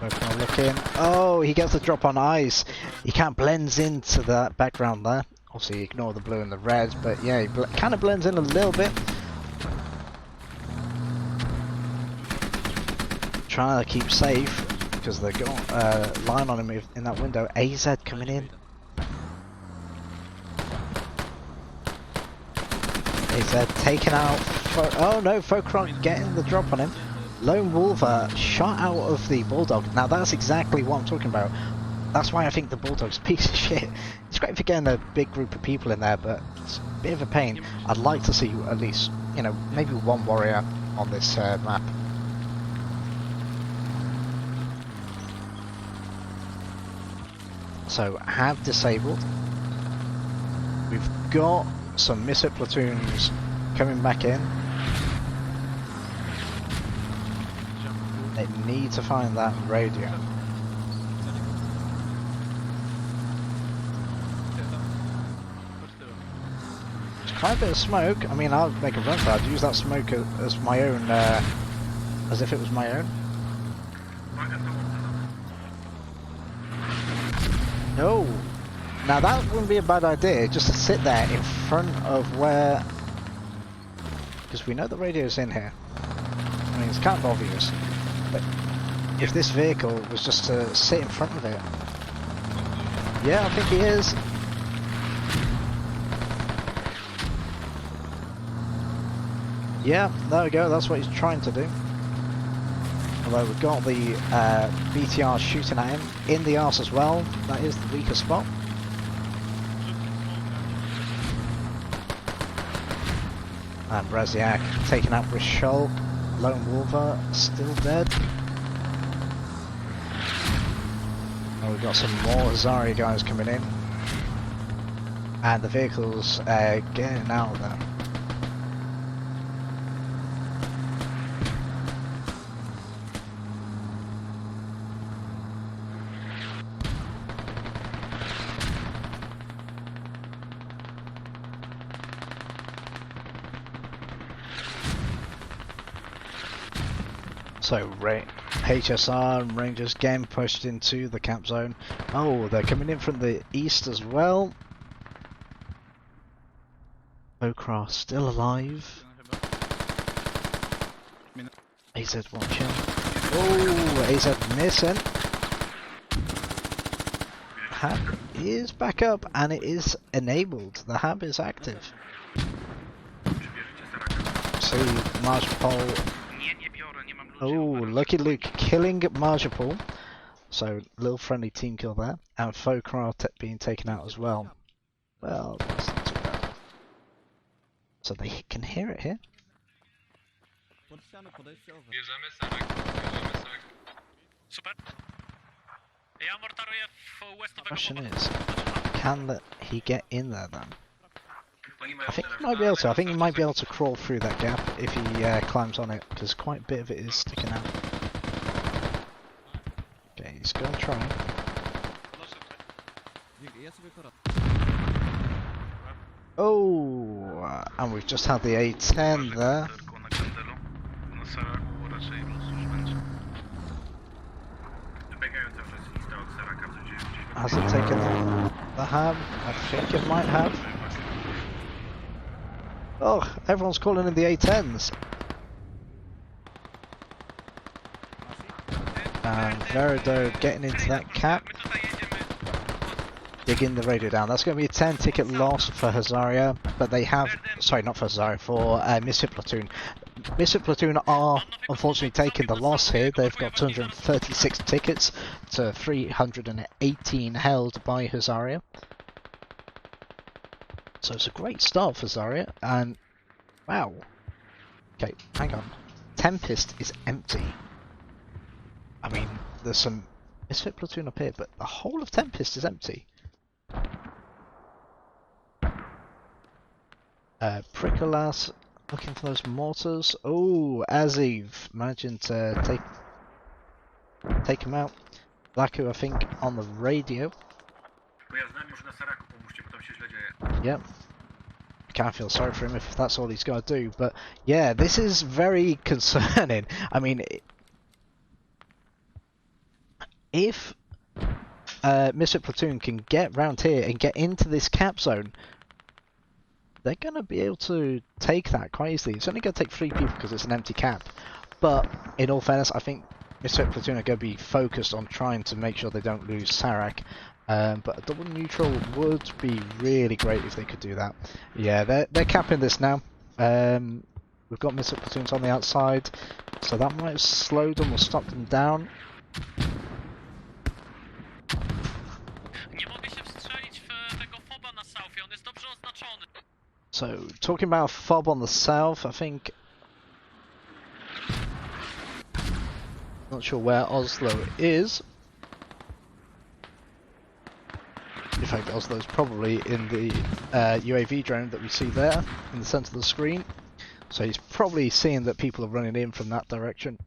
We're looking. Oh, he gets the drop on ice. He kind of blends into that background there. Obviously, ignore the blue and the red, but yeah, he kind of blends in a little bit. Trying to keep safe because they've got line on him in that window. AZ coming in. AZ taken out. Oh no, Folkra getting the drop on him. Lone Wolver shot out of the Bulldog. Now that's exactly what I'm talking about. That's why I think the Bulldog's a piece of shit. It's great for getting a big group of people in there, but it's a bit of a pain. I'd like to see at least, you know, maybe one warrior on this map. So, have disabled. We've got some Misfit Platoons coming back in. They need to find that radio. There's quite a bit of smoke. I mean, I'll make a run for it. I'd use that smoke as my own, as if it was my own. No! Now that wouldn't be a bad idea, just to sit there in front of where... Because we know the radio's in here. I mean, it's kind of obvious. But if this vehicle was just to sit in front of it... Yeah, I think he is. Yeah, there we go, that's what he's trying to do. Although we've got the BTR shooting at him in the arse as well. That is the weaker spot. And Braziak taking out Rishol. Lone Wolver still dead. And we've got some more Husaria guys coming in. And the vehicle's getting out there. So HSR and Rangers getting pushed into the cap zone. Oh, they're coming in from the east as well. Okra still alive. AZ watching. Oh, AZ missing. Hab is back up and it is enabled. The hab is active. See, Marshpole. Oh, Lucky Luke killing Marjapal. So, little friendly team kill there. And Fokra being taken out as well. Well, that's not too bad. So they can hear it here. The question is, can he get in there then? I think he might be able to. I think he might be able to crawl through that gap if he climbs on it, because quite a bit of it is sticking out. Okay, he's going to try. Oh, and we've just had the A10 there. Has it taken the hab? I think it might have. Oh, everyone's calling in the A10s. And Verido getting into that cap. Digging the radio down. That's going to be a 10 ticket loss for Husaria, but they have, sorry, not for Husaria, for Misfit Platoon. Misfit Platoon are unfortunately taking the loss here. They've got 236 tickets to 318 held by Husaria. So it's a great start for Husaria, and wow. Okay, hang on. Tempest is empty. I mean, there's some Misfit Platoon up here, but the whole of Tempest is empty. Prikolas looking for those mortars. Oh, Aziv managing to take him out. Laku, I think, on the radio. Yep. Can't feel sorry for him if that's all he's got to do, but yeah, this is very concerning. I mean, if Misfit Platoon can get round here and get into this cap zone, they're going to be able to take that quite easily. It's only going to take 3 people because it's an empty cap, but in all fairness, I think Misfit Platoon are going to be focused on trying to make sure they don't lose Sarak. But a double neutral would be really great if they could do that. Yeah, they're capping this now. We've got Misfit Platoons on the outside, so that might have slowed them or stopped them down. So, talking about fob on the south, I think... Not sure where Oslo is. In fact, Oslo's probably in the UAV drone that we see there, in the centre of the screen. So he's probably seeing that people are running in from that direction.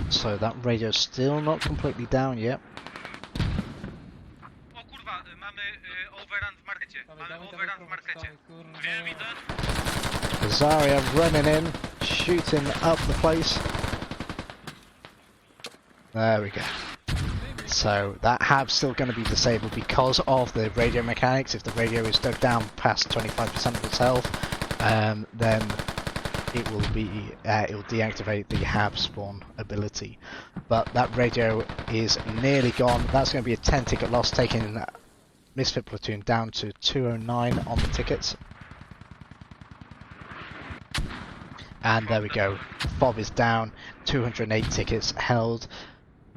So that radio's still not completely down yet. Husaria running in, shooting up the place. There we go. So that hab's still going to be disabled because of the radio mechanics. If the radio is dug down past 25% of its health, then it will deactivate the hab spawn ability. But that radio is nearly gone. That's going to be a 10 ticket loss, taking Misfit Platoon down to 209 on the tickets. And there we go. Fob is down. 208 tickets held.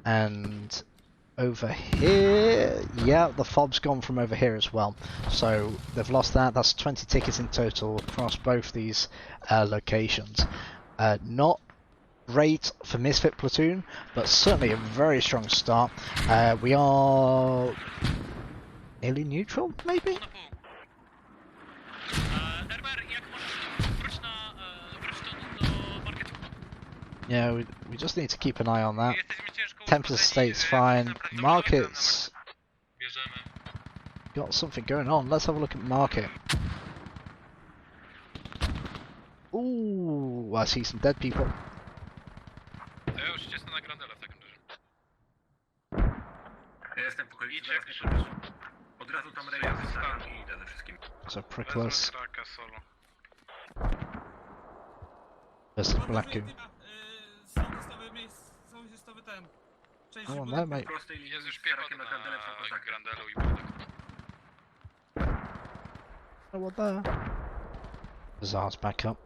And over here, yeah, the fob's gone from over here as well. So they've lost that. That's 20 tickets in total across both these locations. Not great for Misfit Platoon, but certainly a very strong start. We are nearly neutral, maybe? Yeah, we just need to keep an eye on that. Tempest Estate's fine. Market's got something going on. Let's have a look at Market. Ooh, I see some dead people. Ja już jestem na Grandela w takim razie. Ja jestem w okolicy, zaraz mnie podniosą. Od razu tam rejestr zostawiam i idę ze wszystkim. So Prickless. Saraka solo. Versus Blacku. Część Oh no, mate. W prostej linii Jest już z Sarakiem piechota na Grandelem są na kontakty. Grandelu i Budek. Oh, what there? Bizarre's back up.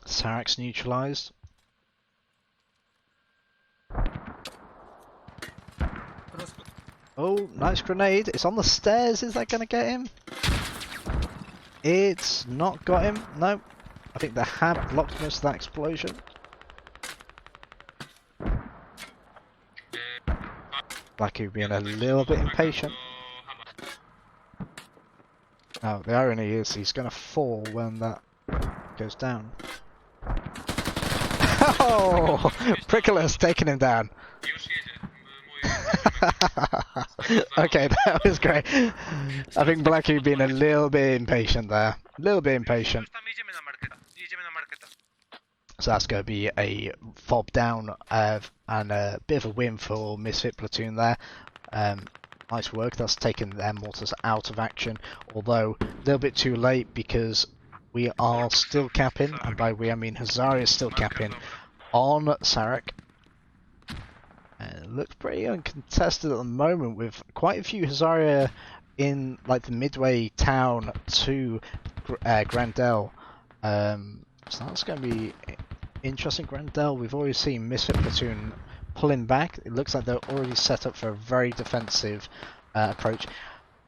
Sarak's neutralized. Oh, nice grenade. It's on the stairs. Is that going to get him? It's not got him. No. I think they have blocked most of that explosion. Blackie being a little bit impatient. Oh, the irony is he's going to fall when that goes down. Oh! Prickless taking him down. Już jedzie. Okay, that was great. I think Blackie being a little bit impatient there. A little bit impatient. Tam jedziemy na marketa. Jedziemy na marketa. So that's going to be a fob down and a bit of a win for Misfit Platoon there. Nice work. That's taken their mortars out of action, although a little bit too late because we are still capping, and by we I mean Husaria is still capping on Sarak. And it looks pretty uncontested at the moment with quite a few Husaria in like the midway town to Grandel. So that's going to be interesting. Grandel, we've already seen Misfit Platoon pulling back. It looks like they're already set up for a very defensive approach.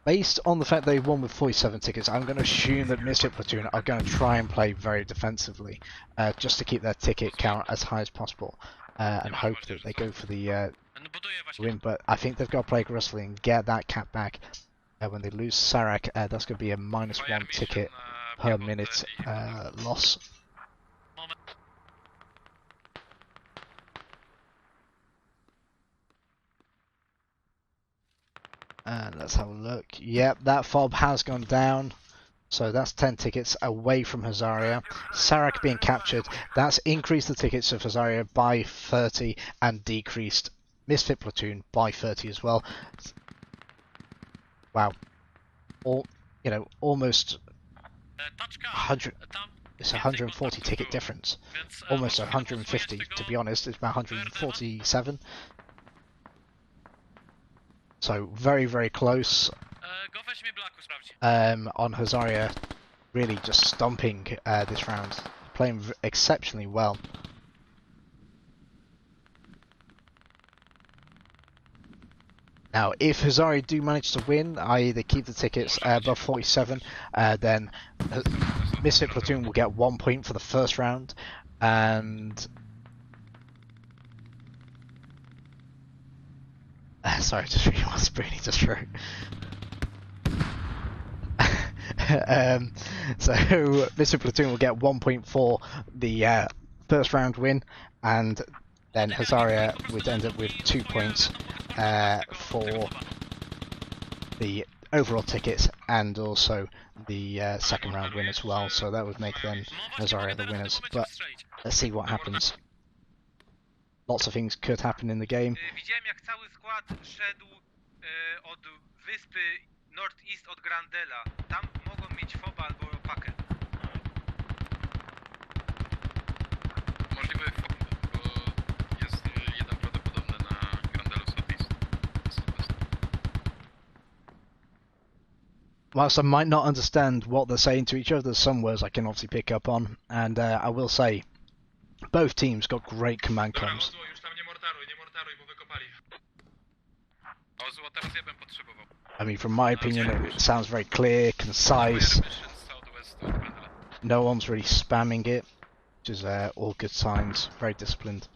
Based on the fact they won with 47 tickets, I'm going to assume that Misfit Platoon are going to try and play very defensively, just to keep their ticket count as high as possible, and hope that they go for the win. But I think they've got to play aggressively and get that cap back. When they lose Sarak, that's going to be a -1 ticket per minute loss. And let's have a look. Yep, that fob has gone down. So that's 10 tickets away from Husaria. Sarak being captured. That's increased the tickets of Husaria by 30 and decreased Misfit Platoon by 30 as well. Wow. Almost 100. It's 140 ticket difference. Almost 150 to be honest. It's about 147. So very, very close on Husaria, really just stomping this round, playing exceptionally well. Now, if Husaria do manage to win, i.e. they keep the tickets above 47, then Misfit Platoon will get 1 point for the first round, and sorry, just reading what Spoonie just wrote. So Misfit Platoon will get 1 point for the first round win, and then Husaria would end up with 2 points for the overall tickets and also the second round win as well. So that would make them Husaria the winners. But let's see what happens. Lots of things could happen in the game. Widziałem jak cały skład szedł od wyspy northeast od Grandela. Tam mogą mieć foba albo pakę. Możliwy fob, bo jest jeden prawdopodobny na Grandelu Southeast. whilst I might not understand what they're saying to each other, there's some words I can obviously pick up on, and I will say, both teams got great command Dobra, comms. Ozło, już tam nie mortaruj, bo wykopali. Ozło, teraz ja bym potrzebował. I mean, from my opinion, it sounds very clear, concise. No one's really spamming it, which is all good signs. Very disciplined.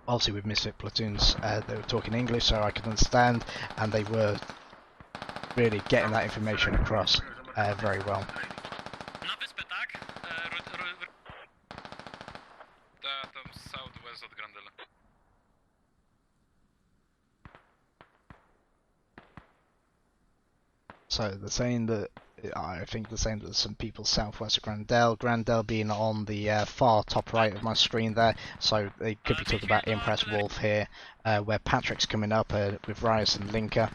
Obviously, with Misfit Platoons, they were talking English, so I could understand, and they were really getting that information across very well. Na wyspę, tak? Tam southwest od Grandela. So they're saying that, I think they're saying that there's some people southwest of Grandel being on the far top right of my screen there, so they could be talking about Impress Wolf here, where Patrick's coming up with Riot and Linker,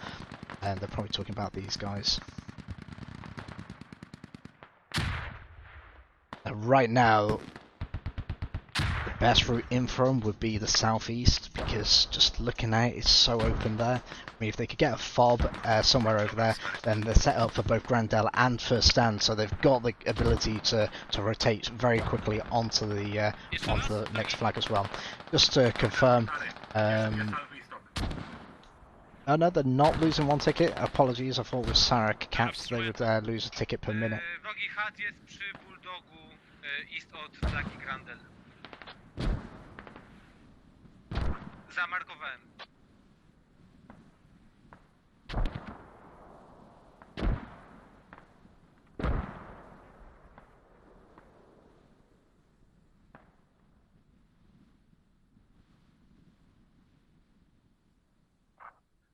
and they're probably talking about these guys. Right now, the best route in for them would be the southeast, because just looking at it, it's so open there. I mean, if they could get a fob somewhere over there, then they're set up for both Grandel and First Stand, so they've got the ability to rotate very quickly onto the next flag as well. Just to confirm, oh no, they're not losing one ticket. Apologies, I thought with Sarek capped they would lose a ticket per minute. Wrogi HUD jest przy Bulldogu east od flagi Grandel. Zamarkowałem.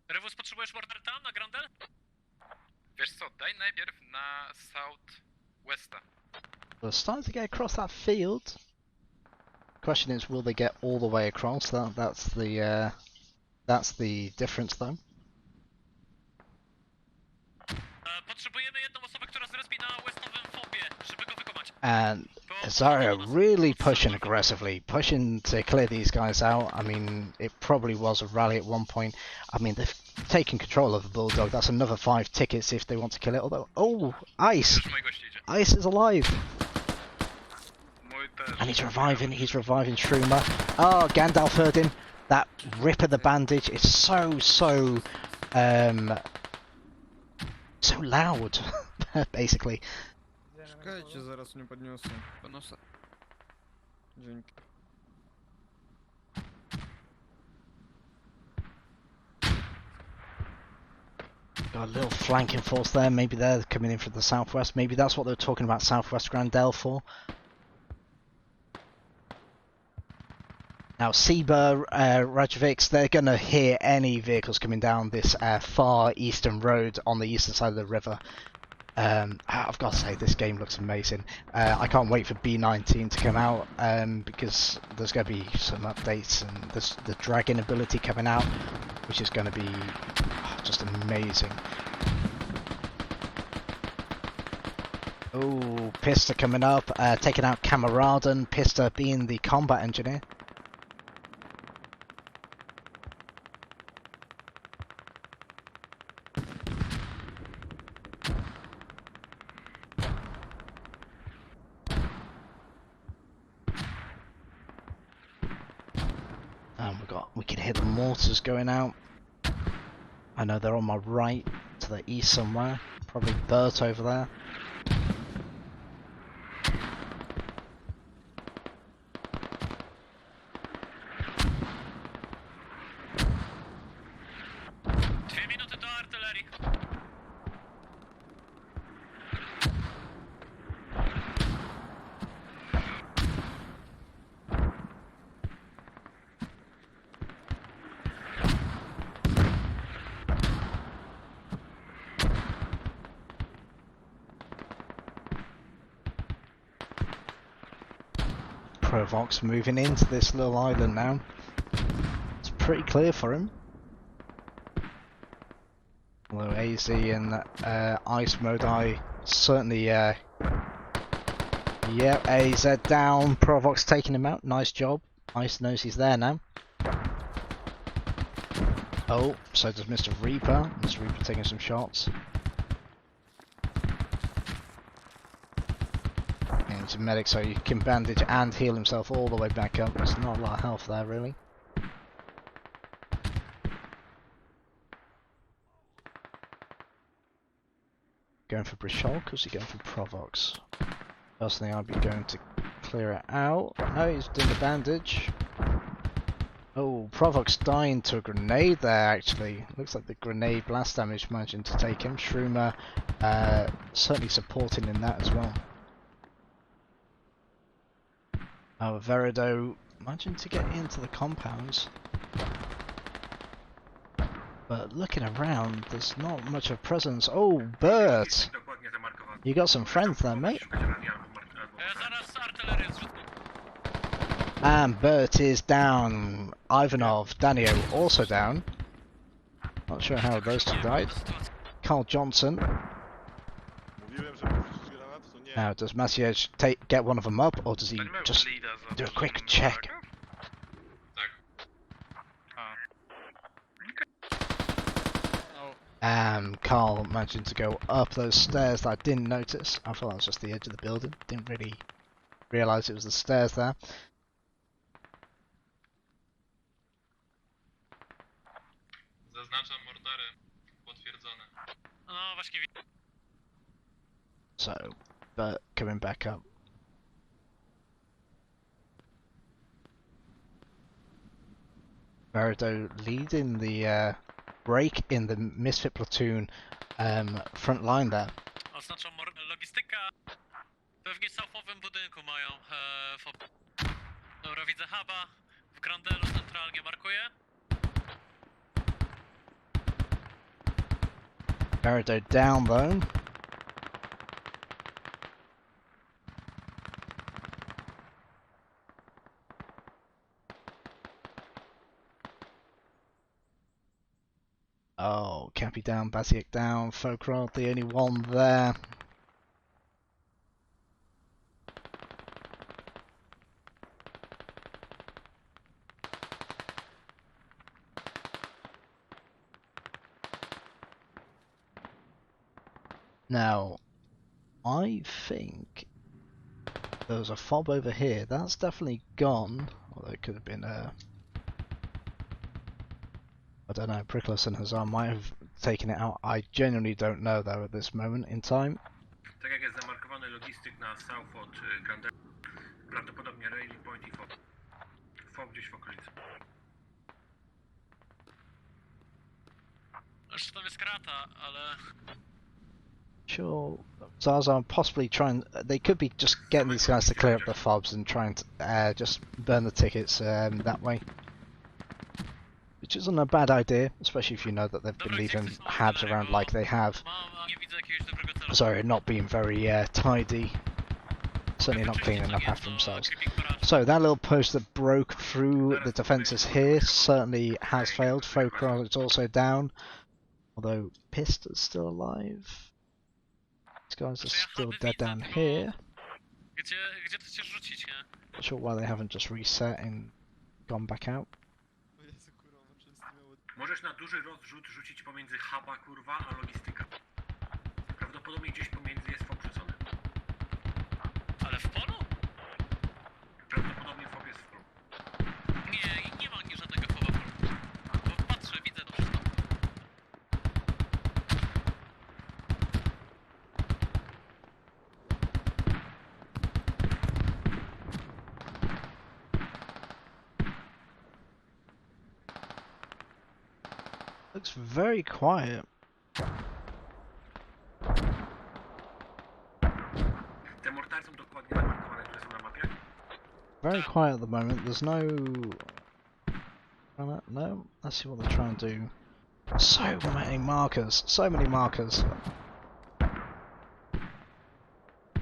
Rewus, potrzebujesz mortar tam, na Grandel? Wiesz co, daj najpierw na southwesta. They're starting to get across that field. Question is, will they get all the way across? That's the difference, though. Potrzebujemy jedną osobę, która zrespi na westowym fobie, żeby go wykopać. And Husaria really pushing aggressively, pushing to clear these guys out. I mean, it probably was a rally at one point. I mean, they've taken control of the Bulldog. That's another 5 tickets if they want to kill it. Although, oh, Ice! Ice is alive! And he's reviving Shroomer. Oh, Gandalf heard him. That rip of the bandage is so loud, basically. Czekajcie, zaraz nie podniosę. Podnoszę. Dzięki. Got a little flanking force there. Maybe they're coming in from the southwest. Maybe that's what they're talking about Southwest Grandel for. Now, Seba, Rajovics, they're going to hear any vehicles coming down this far eastern road on the eastern side of the river. I've got to say, this game looks amazing. I can't wait for B19 to come out, because there's going to be some updates, and there's the dragon ability coming out, which is going to be just amazing. Oh, Pista coming up, taking out Kamaraden, Pista being the combat engineer. We can hear the mortars going out. I know they're on my right, to the east somewhere. Probably Bert over there. Provox moving into this little island now. It's pretty clear for him. Although AZ and Ice Modi certainly, yep, AZ down, Provox taking him out, nice job. Ice knows he's there now. Oh, so does Mr. Reaper. Mr. Reaper taking some shots. And he's a medic, so you can bandage and heal himself all the way back up. There's not a lot of health there, really. Going for Brichol, because you're going for Provox. First thing I'd be going to clear it out. No, he's doing the bandage. Oh, Provox dying to a grenade there, actually. Looks like the grenade blast damage managing to take him. Shroomer certainly supporting in that as well. Oh, Verido managing to get into the compounds. But looking around, there's not much of a presence. Oh, Bert! You got some friends there, mate. And Bert is down. Ivanov, Danio also down. Not sure how those two died. Carl Johnson. Now, does Maciej get one of them up, or does he just do a quick check? Carl managing to go up those stairs that I didn't notice. I thought that was just the edge of the building. Didn't really realise it was the stairs there. So, but coming back up. Verido leading the break in the Misfit Platoon front line there. Oznaczam logistyka. Pewnie w southowym budynku mają FOB. Dobra, widzę huba. W Grandelu centralnie markuję. Verido down though. Oh, Cappy down, Basiak down, Folkrod the only one there. Now, I think there's a fob over here. That's definitely gone. Although it could have been a... I don't know, Prickles and Hazard might have taken it out. I genuinely don't know though at this moment in time. Tak jak jest zamarkowany logistyk na south od Grandelu, prawdopodobnie Railing Point i FOB. FOB gdzieś w okolicy. Jeszcze tam jest krata, ale... Sure, Zaza possibly trying. They could be just getting these guys to clear up the fobs and trying to just burn the tickets that way. Which isn't a bad idea, especially if you know that they've been leaving habs around like they have. Sorry, not being very tidy. Certainly not cleaning up after themselves. So that little post that broke through the defences here certainly has failed. Folkrod is also down. Although Pist is still alive. These guys are still dead down here. Not sure why they haven't just reset and gone back out. Możesz na duży rozrzut rzucić pomiędzy huba, kurwa, a logistyka. Prawdopodobnie gdzieś pomiędzy jest FOB rzucony. Ale w polu? Prawdopodobnie FOB jest w polu. Nie ma nie żadnego FOBa w polu. Bo patrzę, widzę to wszystko. Looks very quiet. Te mortary są dokładnie zamarkowane, które są na mapie? Very quiet at the moment. There's no... No? Let's see what they're trying to do. So many markers. So many markers.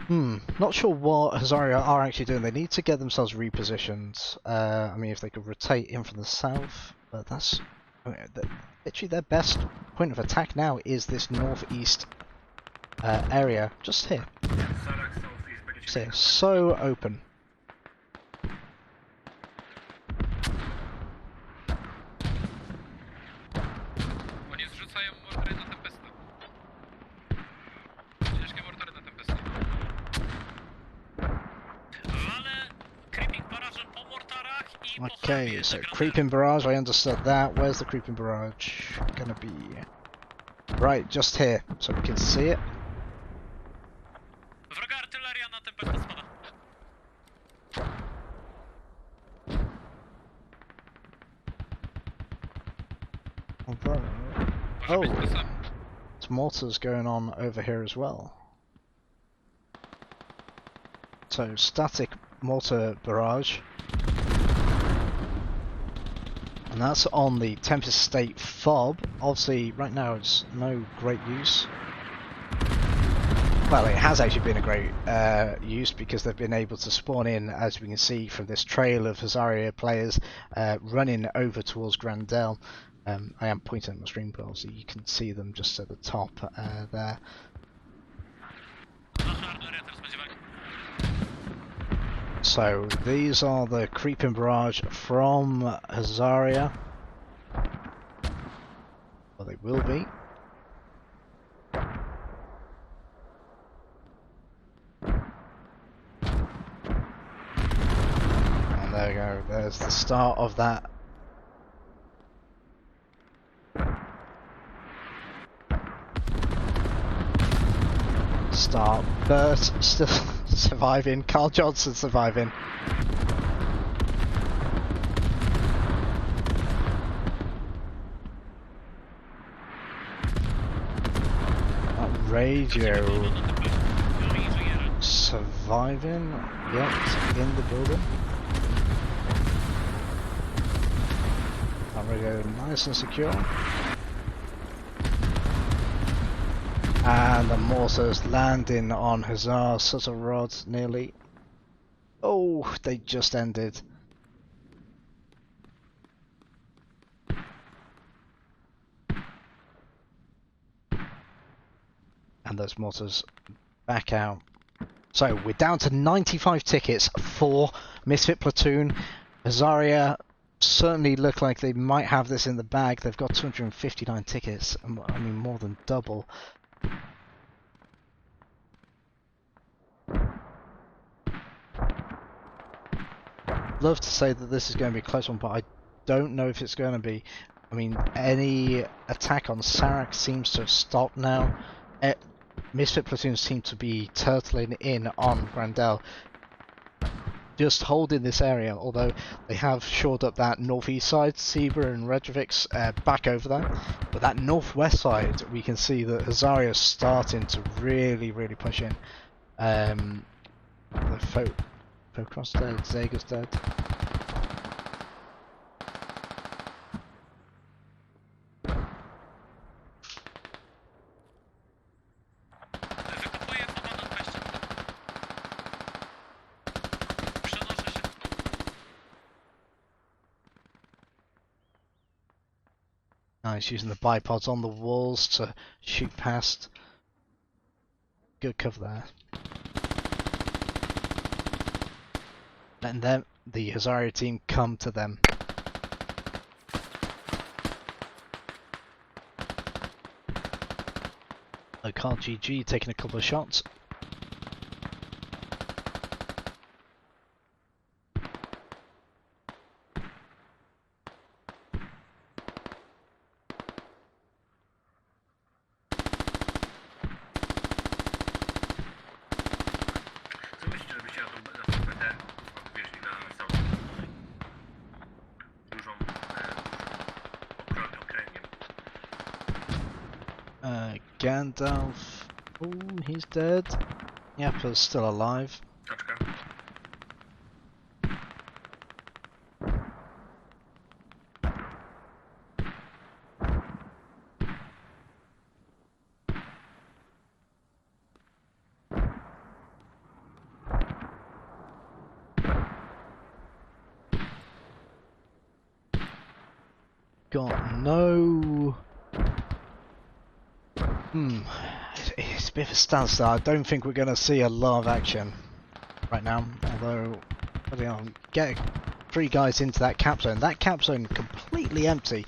Not sure what Husaria are actually doing. They need to get themselves repositioned. I mean, if they could rotate in from the south, but that's... literally their best point of attack now is this northeast area, just here. Just here, so open. Oni zrzucają mortary na Tempesta. Ciężkie mortary na Tempesta. Okay, so creeping barrage, I understood that. Where's the creeping barrage gonna be? Right, just here, so we can see it. Wroga artyleria na tym pewno spada. Oh, it's mortars going on over here as well. So static mortar barrage, and that's on the Tempest State fob. Obviously, right now it's no great use. Well, it has actually been a great use because they've been able to spawn in, as we can see from this trail of Husaria players running over towards Grandel. I am pointing at my stream, but obviously you can see them just at the top there. So these are the creeping barrage from Husaria. Well, they will be. And there we go, there's the start of that. Start. Bert still surviving. Carl Johnson surviving. Radio surviving. Yep, in the building. That radio nice and secure. And the mortars landing on Hussar Sutter rods nearly. Oh, they just ended. And those mortars back out. So we're down to 95 tickets for Misfit Platoon. Husaria certainly look like they might have this in the bag. They've got 259 tickets. I mean, more than double. Love to say that this is going to be a close one, but I don't know if it's going to be. I mean, any attack on Sarak seems to have stopped now. Misfit Platoons seem to be turtling in on Grandel, just holding this area, although they have shored up that northeast side. Zebra and Reykjavik's back over there, but that northwest side we can see that Husaria is starting to really push in. The Focross dead, Zega's dead. Nice, using the bipods on the walls to shoot past. Good cover there. Letting them, the Husaria team, come to them. Local GG taking a couple of shots. Gandalf, oh, he's dead. Yappa's still alive. Got no... It's a bit of a standstill. I don't think we're going to see a lot of action right now, although get 3 guys into that cap zone. That cap zone completely empty.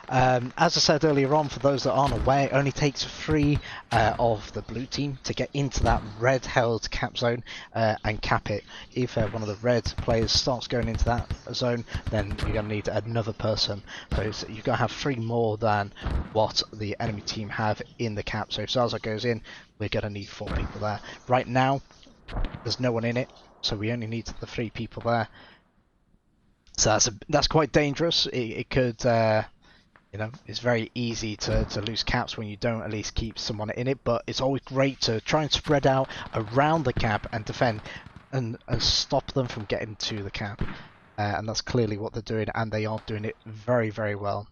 As I said earlier on, for those that aren't aware, it only takes 3 of the blue team to get into that red held cap zone and cap it. If one of the red players starts going into that zone, then you're going to need another person. So you've got to have 3 more than what the enemy team have in the cap. So if Zaza goes in, we're going to need 4 people there. Right now, there's no one in it, so we only need the 3 people there. So that's quite dangerous. It could, you know, it's very easy to lose caps when you don't at least keep someone in it. But it's always great to try and spread out around the cap and defend and stop them from getting to the cap. And that's clearly what they're doing, and they are doing it very, very well.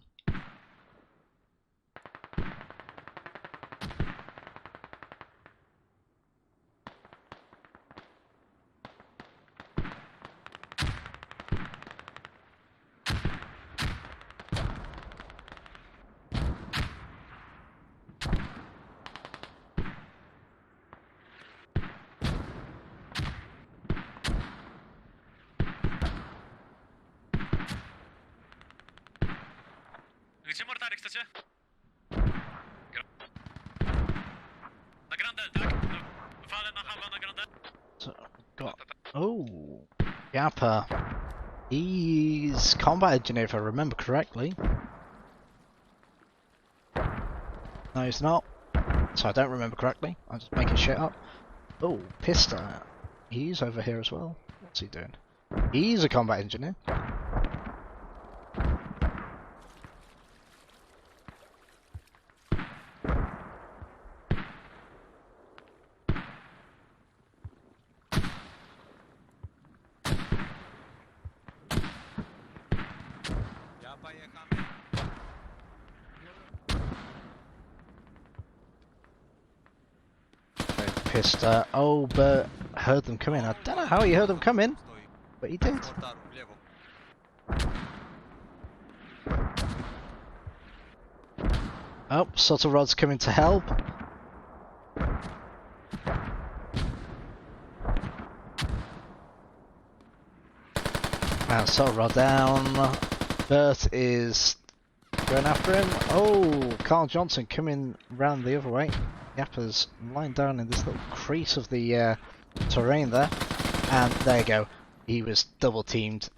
Gdzie mortary chcecie? Na Grandel, tak? Walę na huba na Grandel. So, oh, Yappa. He's combat engineer if I remember correctly. No, he's not. So I don't remember correctly. I'm just making shit up. Oh, Pista. He's over here as well. What's he doing? He's a combat engineer. Pista. Oh, but heard them coming. I don't know how he heard them coming, but he did. Oh, Subtle Rod's coming to help. And Subtle Rod down. Bert is going after him. Oh, Carl Johnson coming round the other way. Yappa's lying down in this little crease of the terrain there. And there you go. He was double teamed.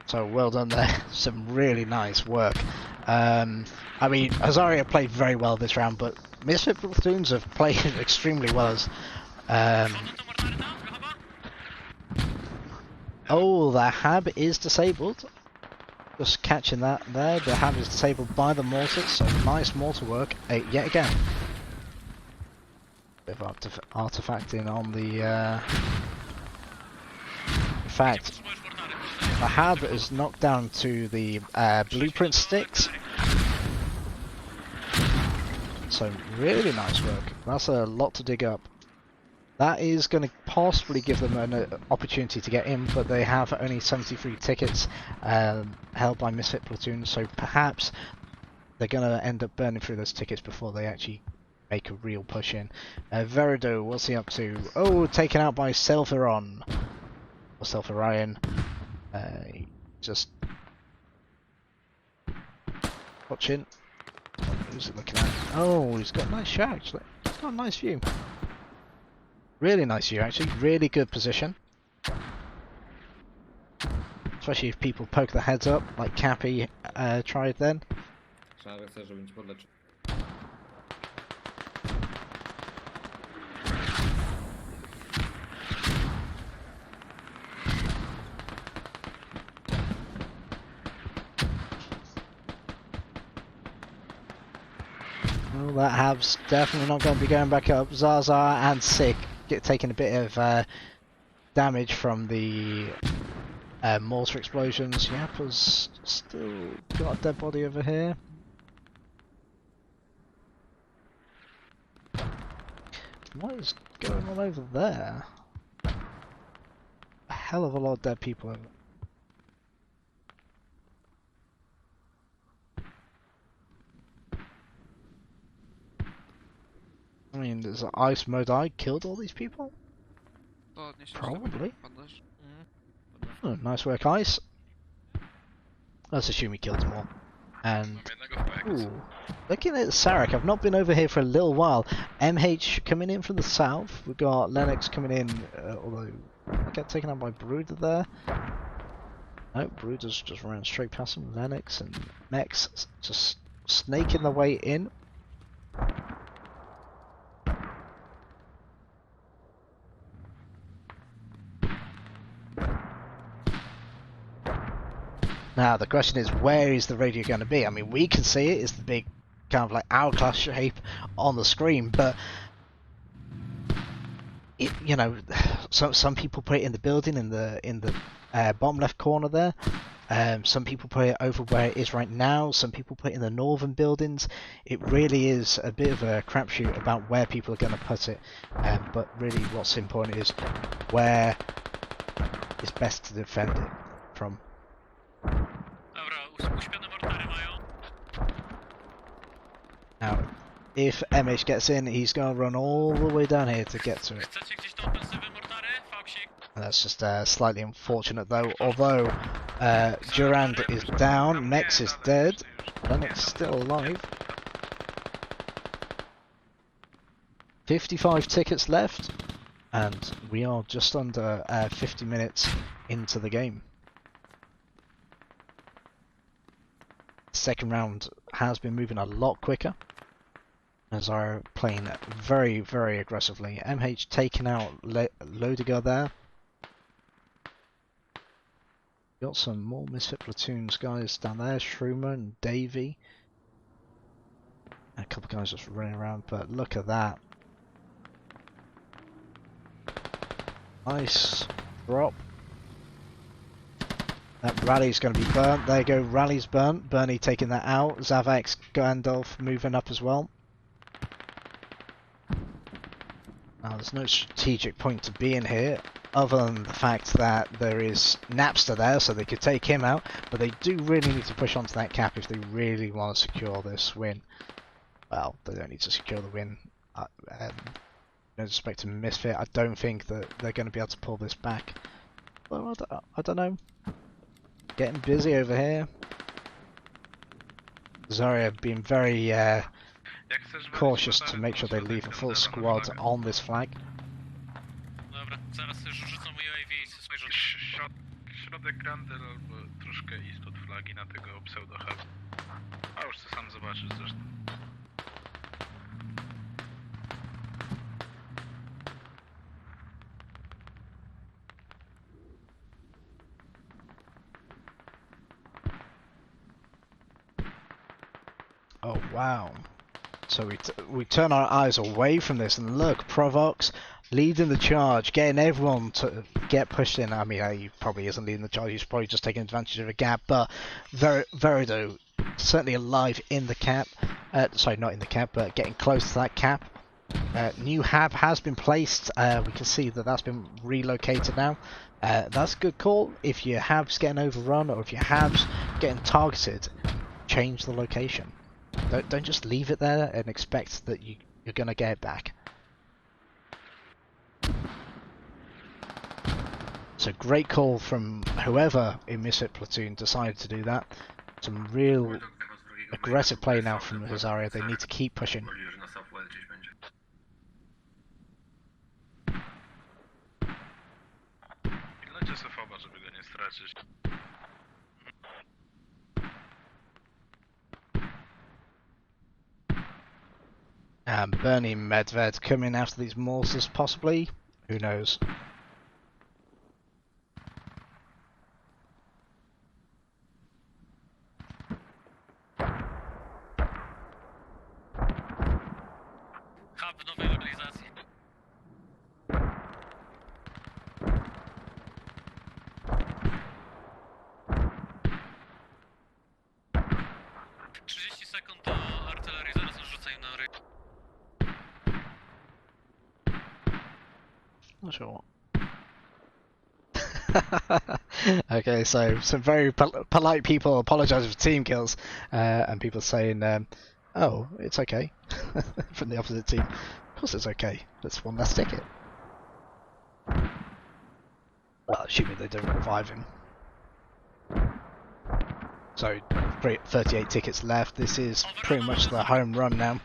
So well done there. Some really nice work. I mean, Husaria played very well this round, but Misfit Platoons have played extremely well as... Oh, the hab is disabled. Just catching that there. The hab is disabled by the mortars, so nice mortar work yet again. Bit of artifacting on the... In fact, the hab is knocked down to the blueprint sticks. So really nice work. That's a lot to dig up. That is going to possibly give them an opportunity to get in, but they have only 73 tickets held by Misfit Platoon, so perhaps they're going to end up burning through those tickets before they actually make a real push in. Verido, what's he up to? Oh, taken out by Selfiron. Or Selfirion. Just watching. Who's he looking at? Oh, he's got a nice shot actually. He's got a nice view. Really nice view actually, really good position. Especially if people poke their heads up, like Cappy tried then. Well, that hab's definitely not going to be going back up. Zaza and Sick taking a bit of damage from the mortar explosions. Yappa's still got a dead body over here. What is going on over there? A hell of a lot of dead people over there. I mean, there's an ice mode. I killed all these people? Probably. Oh, nice work, Ice. Let's assume he killed them all. And ooh, looking at Sarek, I've not been over here for a little while. MH coming in from the south. We've got Lennox coming in, although I get taken out by Bruder there. No, Bruder's just ran straight past him. Lennox and Mex just snaking their way in. Now the question is, where is the radio going to be? I mean, we can see it. It's the big kind of like hourglass shape on the screen, but it, you know, some people put it in the building in the bottom left corner there. Some people put it over where it is right now. Some people put it in the northern buildings. It really is a bit of a crapshoot about where people are going to put it. But really, what's important is where is best to defend it from. Now, if MH gets in, he's going to run all the way down here to get to it. And that's just slightly unfortunate though, although Durand is down, Mex is dead, Lennox is still alive. 55 tickets left, and we are just under 50 minutes into the game. Second round has been moving a lot quicker, as are playing very, very aggressively. MH taking out Lodiger there. Got some more Misfit Platoons guys down there, Shroomer and Davey. And a couple of guys just running around, but look at that. Nice drop. That rally's going to be burnt. There you go, rally's burnt. Bernie taking that out. Zavax, Gandalf moving up as well. Now there's no strategic point to be in here, other than the fact that there is Napster there, so they could take him out, but they do really need to push onto that cap if they really want to secure this win. Well, they don't need to secure the win. No respect to Misfit, I don't think that they're going to be able to pull this back. Well, I don't know. Getting busy over here. Zarya being very cautious to make sure they leave a full squad on this flag. Środek Grandel albo troszkę east od flagi na tego pseudo-hub. A już to sam zobaczysz zresztą. Oh wow. So we turn our eyes away from this and look, Provox leading the charge, getting everyone to get pushed in. I mean, he probably isn't leading the charge, he's probably just taking advantage of a gap, but Verido certainly alive in the cap. Sorry, not in the cap, but getting close to that cap. New hab has been placed. We can see that that's been relocated now. That's a good call. If your hab's getting overrun or if your hab's getting targeted, change the location. Don't just leave it there and expect that you're going to get it back. So great call from whoever in Misfit Platoon decided to do that. Some real aggressive play now from Husaria. They need to keep pushing. And Bernie Medved coming after these mortars possibly? Who knows? Hub w nowej lokalizacji. Sekund do artylerii, zaraz rzucaj na ryj. Not sure. Okay, so some very polite people apologise for team kills, and people saying, "Oh, it's okay," from the opposite team. Of course, it's okay. That's one less ticket. Well, assuming they don't revive him. So, 38 tickets left. This is pretty much the home run now.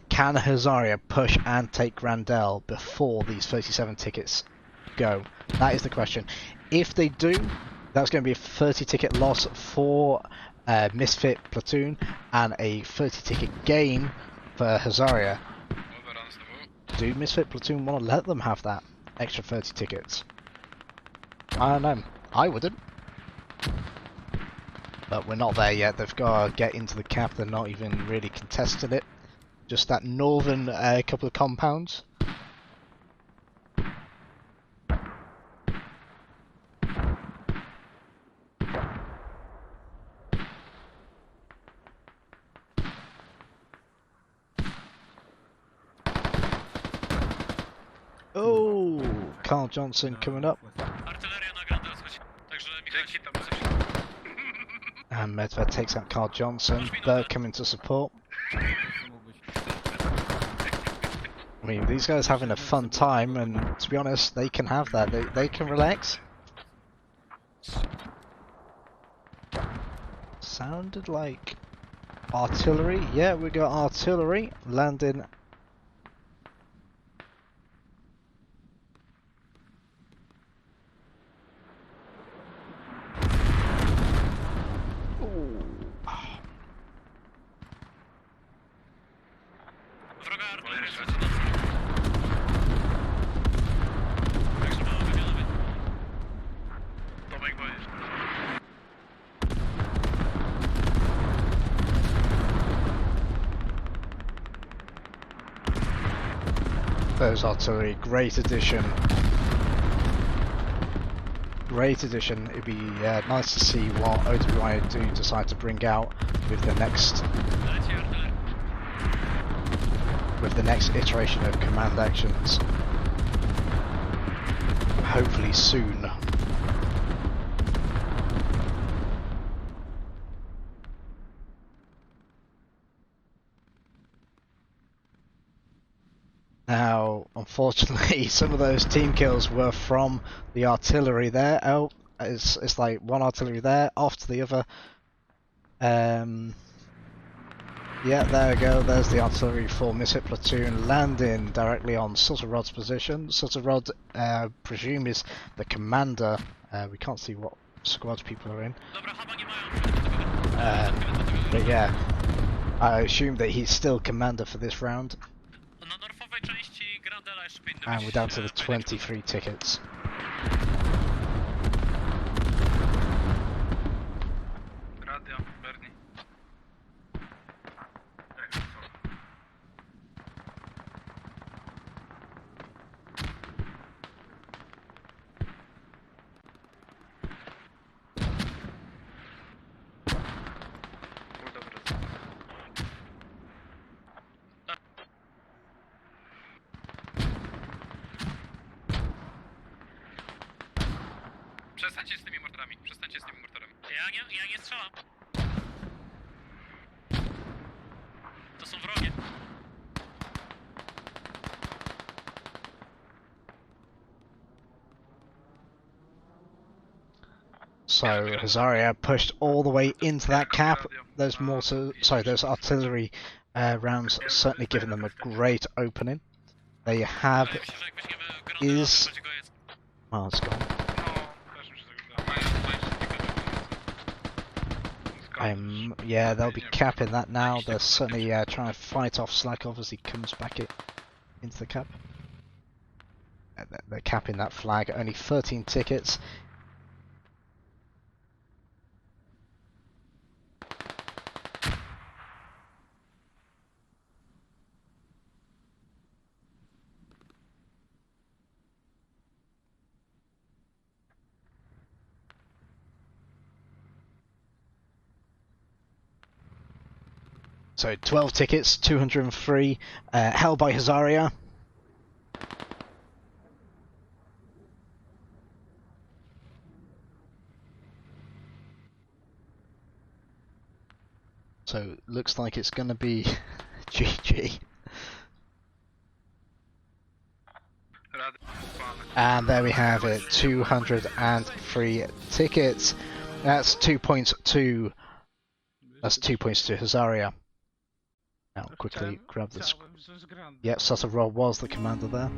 Can Husaria push and take Grandel before these 37 tickets go? That is the question. If they do, that's going to be a 30 ticket loss for Misfit Platoon and a 30 ticket gain for Husaria. Do Misfit Platoon want to let them have that extra 30 tickets? I don't know. I wouldn't. But we're not there yet. They've got to get into the cap. They're not even really contesting it. Just that northern couple of compounds. Oh, Carl Johnson coming up. And Medved takes out Carl Johnson. Bird coming to support. I mean, these guys having a fun time, and to be honest, they can have that. They can relax. Sounded like artillery. Yeah, we got artillery landing. There's artillery, great addition. Great addition. It'd be nice to see what OWI do decide to bring out with the next iteration of command actions. Hopefully soon. Now, unfortunately, some of those team kills were from the artillery there. Oh, it's like one artillery there, off to the other. Yeah, there we go. There's the artillery for Misfit Platoon landing directly on Sutterrod's position. Sutterrod, presume, is the commander. We can't see what squads people are in. But yeah, I assume that he's still commander for this round. And we're down to the 23 tickets. Przestańcie z tymi mortarami, przestańcie z tymi mortarami. Ja nie strzelam. To są wrogie. So Husaria pushed all the way into that cap. Those artillery rounds certainly giving them a great opening. There you have is. Oh, it's gone. Yeah, they'll be capping that now. They're certainly trying to fight off Slakov as he comes back into the cap. They're capping that flag. Only 13 tickets. So 12 tickets, 203, held by Husaria. So looks like it's going to be GG. And there we have it, 203 tickets. That's 2 points to. That's 2 points to Husaria. Now quickly grab this. Yep, Sutterroll was the commander there.